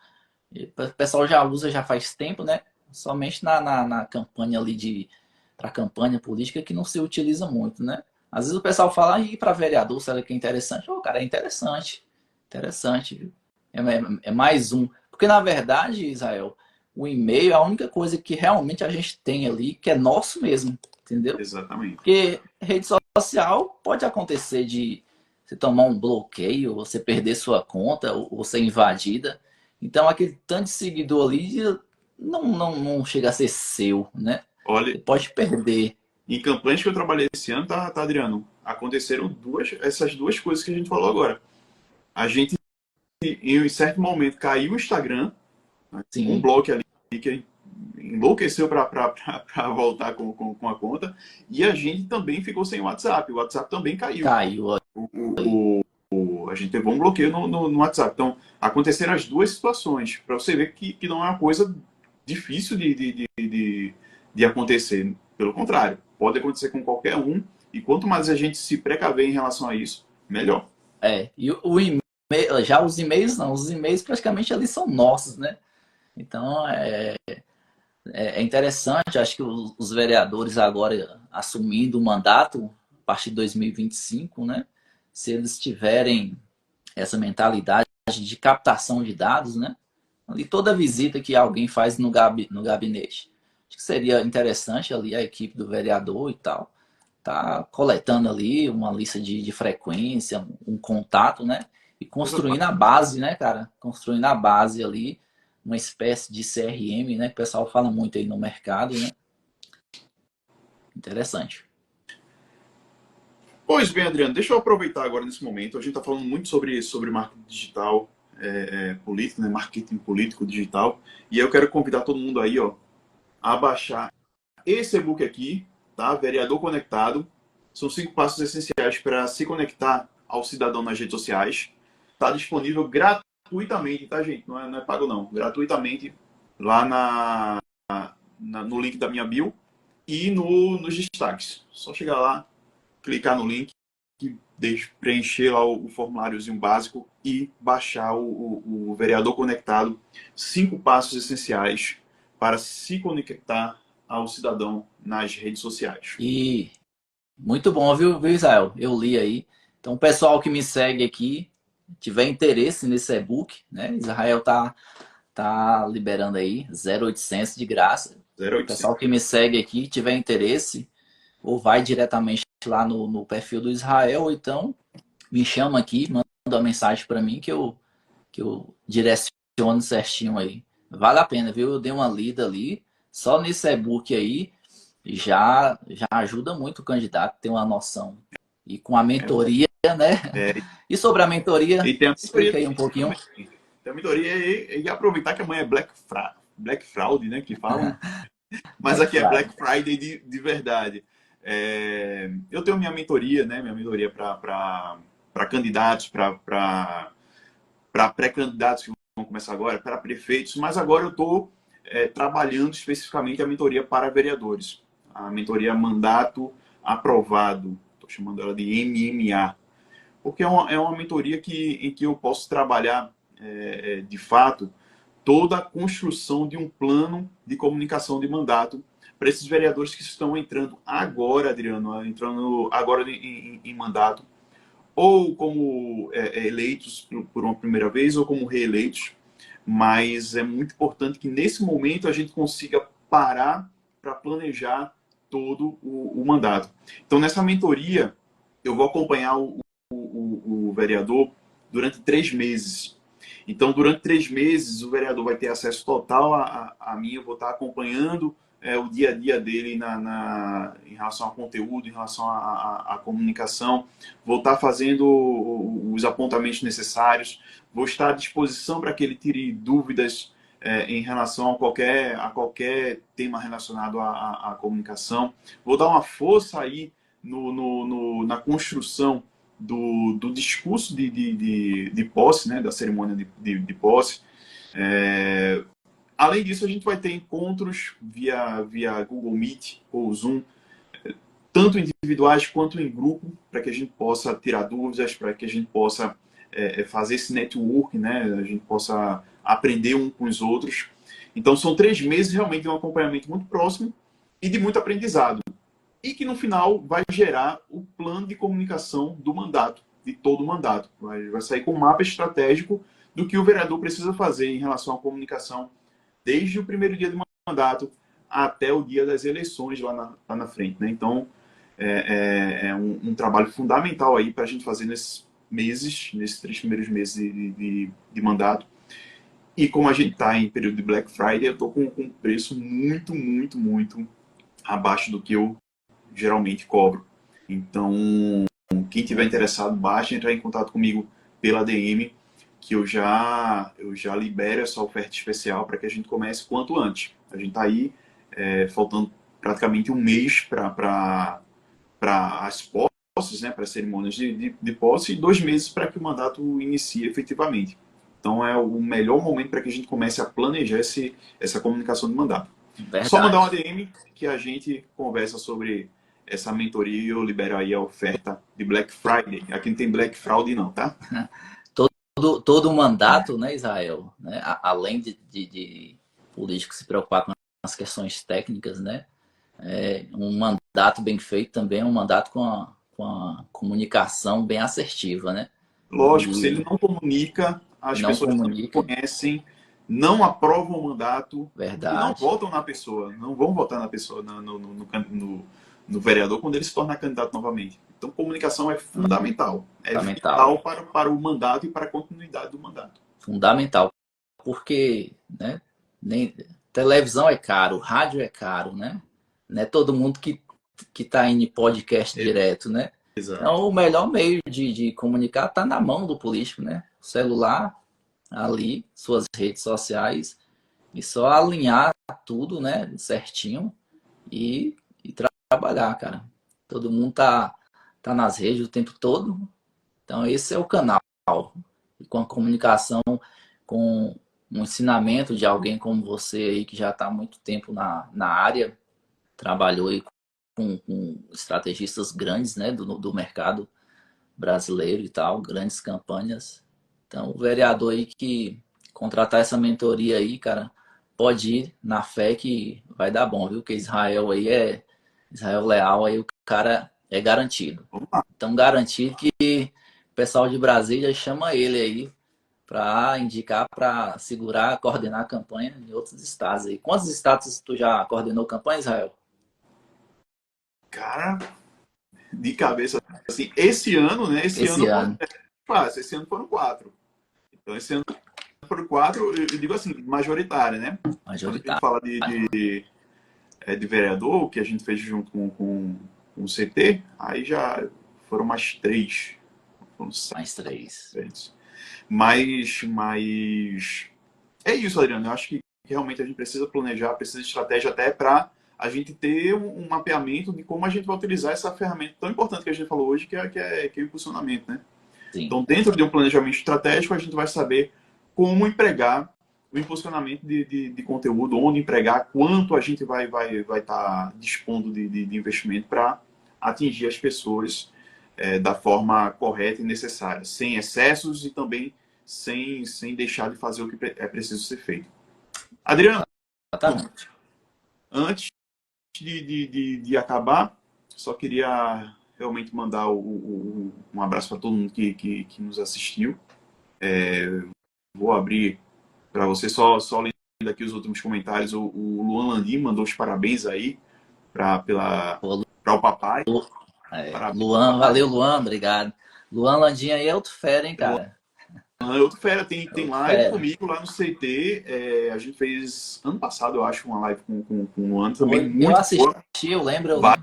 o pessoal já usa já faz tempo, né? Somente na campanha ali para campanha política que não se utiliza muito, né? Às vezes o pessoal fala, ir para vereador, será que é interessante? Ô, cara, é interessante. Interessante, viu? É mais um. Porque, na verdade, Israel, o e-mail é a única coisa que realmente a gente tem ali, que é nosso mesmo, entendeu? Exatamente. Porque rede social pode acontecer de você tomar um bloqueio, você perder sua conta, ou ser invadida. Então, aquele tanto de seguidor ali não chega a ser seu, né? Olha, Você pode perder. em campanhas que eu trabalhei esse ano, tá, Adriano? Aconteceram essas duas coisas que a gente falou agora. A gente, em um certo momento, caiu o Instagram, né? Um Sim, bloco ali que enlouqueceu para voltar com a conta, e a gente também ficou sem o WhatsApp. O WhatsApp também caiu. caiu. A gente teve um bloqueio no WhatsApp. Então, aconteceram as duas situações, para você ver que não é uma coisa difícil de acontecer. Pelo contrário, pode acontecer com qualquer um, e quanto mais a gente se precaver em relação a isso, melhor. E o e-mail, já os e-mails não, os e-mails praticamente ali são nossos, né? Então é interessante, acho que os vereadores agora assumindo o mandato a partir de 2025, né? Se eles tiverem essa mentalidade de captação de dados, né? Ali toda visita que alguém faz no gabinete. Acho que seria interessante ali a equipe do vereador e tal, tá coletando ali uma lista de frequência, um contato, né? E construindo a base, né, cara? Construindo a base ali, uma espécie de CRM, né? Que o pessoal fala muito aí no mercado, né? Interessante. Pois bem, Adriano, deixa eu aproveitar agora nesse momento. A gente está falando muito sobre marketing digital político, né? Marketing político digital. E eu quero convidar todo mundo aí, ó, a baixar esse e-book aqui, tá? Vereador Conectado. São 5 passos essenciais para se conectar ao cidadão nas redes sociais. Está disponível gratuitamente, tá, gente? Não é pago, não. Gratuitamente lá no link da minha bio e nos destaques. Só chegar lá, clicar no link, preencher lá o formuláriozinho básico e baixar o Vereador Conectado. 5 passos essenciais para se conectar ao cidadão nas redes sociais. E muito bom, viu, Israel? Eu li aí. Então, o pessoal que me segue aqui, tiver interesse nesse e-book, né? Israel tá liberando aí 0,800 de graça. O 0800. pessoal que me segue aqui, tiver interesse, ou vai diretamente lá no perfil do Israel, ou então me chama aqui, manda uma mensagem para mim que eu direciono certinho aí. Vale a pena, viu? Eu dei uma lida ali. Só nesse e-book aí já ajuda muito o candidato a ter uma noção. E com a mentoria, né? É, E sobre a mentoria, e tem a mentoria explica aí um pouquinho. também. Tem a mentoria e aproveitar que amanhã é Black Fraud, né? Que falam. Mas Black aqui é Friday. Black Friday de verdade. Eu tenho minha mentoria, né? Minha mentoria para candidatos, para pré-candidatos que vão começar agora, para prefeitos, mas agora eu estou trabalhando especificamente a mentoria para vereadores. A mentoria Mandato Aprovado. Estou chamando ela de MMA. Porque é uma mentoria em que eu posso trabalhar, de fato, toda a construção de um plano de comunicação de mandato para esses vereadores que estão entrando agora, Adriano, entrando agora em mandato, ou como eleitos por uma primeira vez, ou como reeleitos. Mas é muito importante que nesse momento a gente consiga parar para planejar todo o mandato. Então, nessa mentoria, eu vou acompanhar o vereador durante 3 meses. Então, durante 3 meses, o vereador vai ter acesso total a mim, eu vou estar acompanhando o dia a dia dele em relação ao conteúdo, em relação à comunicação, vou estar fazendo os apontamentos necessários, vou estar à disposição para que ele tire dúvidas em relação a qualquer tema relacionado à comunicação, vou dar uma força aí na construção do discurso de posse, né, da cerimônia de posse. Além disso, a gente vai ter encontros via Google Meet ou Zoom, tanto individuais quanto em grupo, para que a gente possa tirar dúvidas, para que a gente possa fazer esse network, né, a gente possa aprender um com os outros. Então, são 3 meses realmente de um acompanhamento muito próximo e de muito aprendizado. E que no final vai gerar o plano de comunicação do mandato, de todo o mandato. Vai sair com um mapa estratégico do que o vereador precisa fazer em relação à comunicação, desde o primeiro dia do mandato até o dia das eleições lá na frente. Né? Então, é um trabalho fundamental aí para a gente fazer nesses 3 primeiros meses de mandato. E como a gente está em período de Black Friday, eu estou com um preço muito, muito, muito abaixo do que eu geralmente cobro. Então, quem tiver interessado, basta entrar em contato comigo pela DM, que eu já libero essa oferta especial para que a gente comece quanto antes. A gente está aí faltando praticamente um mês para as posses, né, para as cerimônias de posse, e 2 meses para que o mandato inicie efetivamente. Então é o melhor momento para que a gente comece a planejar essa comunicação de mandato. Só mandar uma Verdade. DM que a gente conversa sobre essa mentoria e eu libero aí a oferta de Black Friday. Aqui não tem Black Fraud não, tá? Todo o mandato, né, Israel, né, além de político se preocupar com as questões técnicas, né, um mandato bem feito também é um mandato com a comunicação bem assertiva, né? Lógico, se ele E não comunica, as não pessoas não comunica, conhecem, não aprovam o mandato e não verdade, votam na pessoa, não vão votar na pessoa, no vereador, quando ele se tornar candidato novamente. Então, comunicação é fundamental, é fundamental, vital para o mandato e para a continuidade do mandato. fundamental, porque, né, nem, televisão é caro, rádio é caro, né? Não é todo mundo que tá indo em podcast direto, né? Exato. Então, o melhor meio de comunicar está na mão do político, né? O celular, ali, suas redes sociais, e só alinhar tudo, né, certinho e trabalhar, cara. Todo mundo tá nas redes o tempo todo, então esse é o canal. E com a comunicação, com um ensinamento de alguém como você aí, que já está há muito tempo na área, trabalhou aí com estrategistas grandes, né, do mercado brasileiro e tal, grandes campanhas. Então, o vereador aí que contratar essa mentoria aí, cara, pode ir na fé que vai dar bom, viu? Que Israel Leal aí, o cara é garantido. Vamos lá. Então, garantido que o pessoal de Brasília chama ele aí para indicar, para segurar, coordenar a campanha em outros estados aí. Quantos estados tu já coordenou campanha, Israel? Cara, de cabeça, assim, esse ano, né? Esse Esse ano ano, é fácil, esse ano foram 4. Então, esse ano foram 4, eu digo assim, majoritária, né? Quando a gente majoritário. fala de de vereador, que a gente fez junto com o CT, aí já foram mais 3. Foram Mais 3. 7. Mas é isso, Adriano. Eu acho que realmente a gente precisa planejar, precisa de estratégia até para a gente ter um mapeamento de como a gente vai utilizar essa ferramenta tão importante que a gente falou hoje, que é o impulsionamento, né? Sim. Então, dentro de um planejamento estratégico, a gente vai saber como empregar o impulsionamento de conteúdo, onde empregar, quanto a gente vai estar dispondo de investimento para atingir as pessoas da forma correta e necessária, sem excessos e também sem deixar de fazer o que é preciso ser feito. Adriano, Exatamente. antes de acabar, só queria realmente mandar um abraço para todo mundo que nos assistiu. Vou abrir para você, só lendo aqui os últimos comentários. O Luan Landim mandou os parabéns aí para Pô, o papai. Parabéns, Luan, papai. valeu, Luan, obrigado. Luan Landinha aí é outro fera, hein, Luan, cara? outro fera, É tem outro live fera. comigo lá no CT. A gente fez ano passado, eu acho, uma live com o Luan também, Eu muito assisti, boa. eu lembro, eu Vale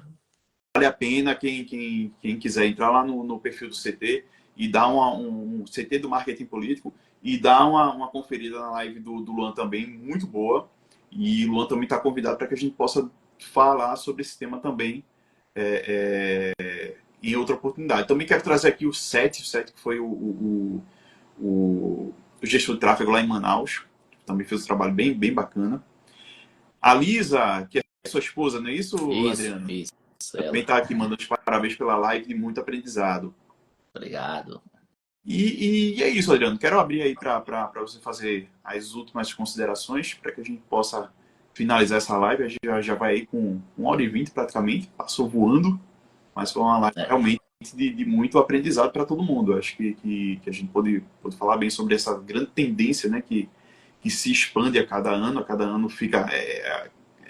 lembro. a pena quem quiser entrar lá no perfil do CT e dar um CT do Marketing Político e dar uma conferida na live do Luan também, muito boa. E o Luan também está convidado para que a gente possa falar sobre esse tema também em outra oportunidade. Também quero trazer aqui o Sete que foi o gestor de tráfego lá em Manaus. Também fez um trabalho bem bacana. A Lisa, que é sua esposa, não é isso, Adriano? Isso, Também ela. está aqui mandando os parabéns pela live de muito aprendizado. Obrigado. E é isso, Adriano. Quero abrir aí para você fazer as últimas considerações para que a gente possa finalizar essa live. A gente já vai aí com 1h20 praticamente. Passou voando, mas foi uma live É, realmente de muito aprendizado para todo mundo. Acho que a gente pode falar bem sobre essa grande tendência, né, que se expande a cada ano fica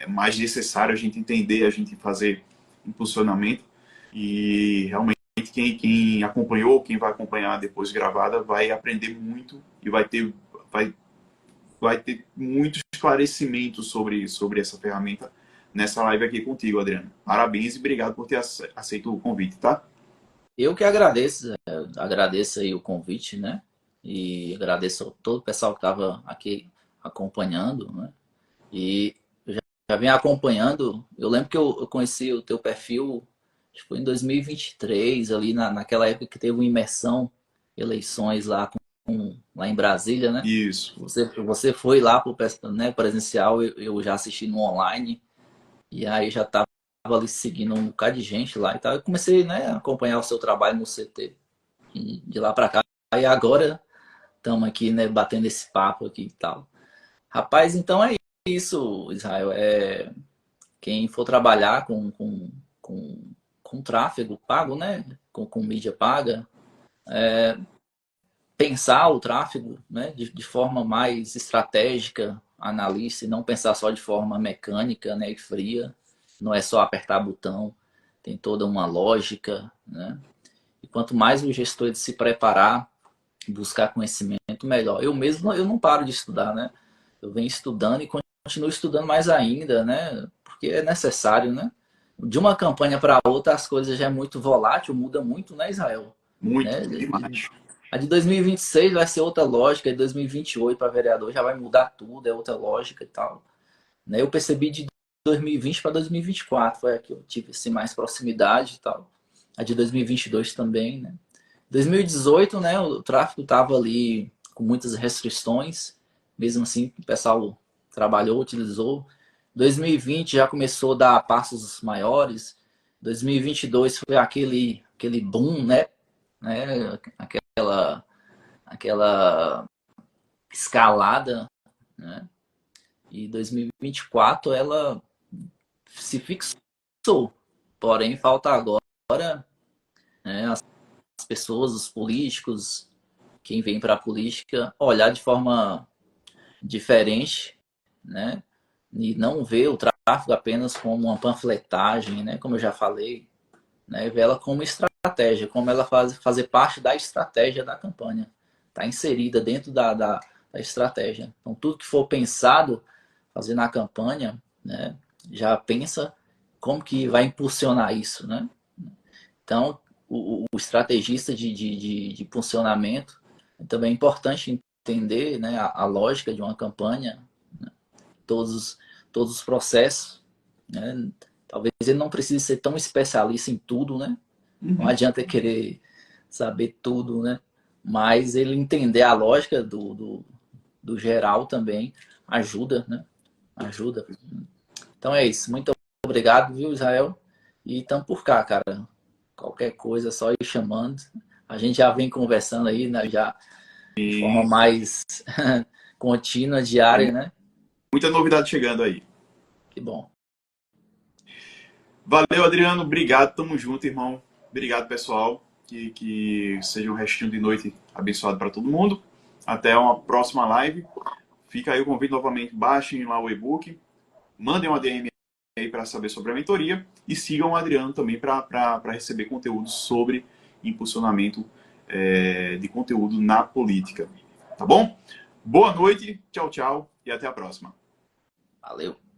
mais necessário a gente entender, a gente fazer impulsionamento e realmente quem acompanhou, quem vai acompanhar depois gravada vai aprender muito e vai, vai ter muito esclarecimento sobre essa ferramenta nessa live aqui contigo, Adriano. Parabéns e obrigado por ter aceito o convite, tá? eu que agradeço, agradeço aí o convite, né? E agradeço a todo o pessoal que estava aqui acompanhando, né? E eu já venho acompanhando. Eu lembro que eu conheci o teu perfil, acho que foi em 2023, ali naquela época que teve uma imersão, eleições lá, lá em Brasília, né? Isso. Você foi lá pro, né, presencial, eu já assisti no online, e aí já estava ali seguindo um bocado de gente lá e tal. Eu comecei, né, a acompanhar o seu trabalho no CT, e de lá para cá. E agora estamos aqui, né, batendo esse papo aqui e tal. Rapaz, então é isso, Israel. Quem for trabalhar com tráfego pago, né? Com mídia paga, pensar o tráfego, né? De forma mais estratégica, analista, e não pensar só de forma mecânica, né? E fria. Não é só apertar botão, tem toda uma lógica, né? E quanto mais o gestor ele se preparar, buscar conhecimento, melhor. Eu mesmo, eu não paro de estudar, né? Eu venho estudando e continuo estudando mais ainda, né? Porque é necessário, né? De uma campanha para outra, as coisas já é muito volátil, muda muito, né, Israel? Muito, Né? demais. A de 2026 vai ser outra lógica, a de 2028 para vereador já vai mudar tudo, é outra lógica e tal. Né? Eu percebi de 2020 para 2024, foi a que eu tive assim, mais proximidade e tal. A de 2022 também, né? 2018, né, o tráfego estava ali com muitas restrições, mesmo assim o pessoal trabalhou, utilizou. 2020 já começou a dar passos maiores. 2022 foi aquele boom, né, aquela escalada, né? E 2024 ela se fixou. Porém, falta agora, né, as pessoas, os políticos, quem vem para a política, olhar de forma diferente, né? E não ver o tráfico apenas como uma panfletagem, né? Como eu já falei, né? Ver ela como estratégia, como ela fazer parte da estratégia da campanha. Está inserida dentro da estratégia. Então, tudo que for pensado fazer na campanha, né? já pensa como que vai impulsionar isso, né? Então, o estrategista de impulsionamento também é importante entender, né, a lógica de uma campanha, né, todos, todos os processos, né? Talvez ele não precise ser tão especialista em tudo, né? Não adianta querer saber tudo, né? Mas ele entender a lógica do geral também ajuda, né? Ajuda. Então é isso. Muito obrigado, viu, Israel? E estamos por cá, cara. Qualquer coisa, é só ir chamando. A gente já vem conversando aí, né? Já de forma E mais contínua, diária, né? muita novidade chegando aí. Que bom. Valeu, Adriano. Obrigado. Tamo junto, irmão. Obrigado, pessoal. Que seja um restinho de noite abençoado para todo mundo. Até uma próxima live. Fica aí o convite novamente. Baixem lá o e-book. Mandem uma DM aí para saber sobre a mentoria. E sigam o Adriano também para receber conteúdo sobre impulsionamento de conteúdo na política. Tá bom? Boa noite. Tchau, tchau. E até a próxima. Valeu.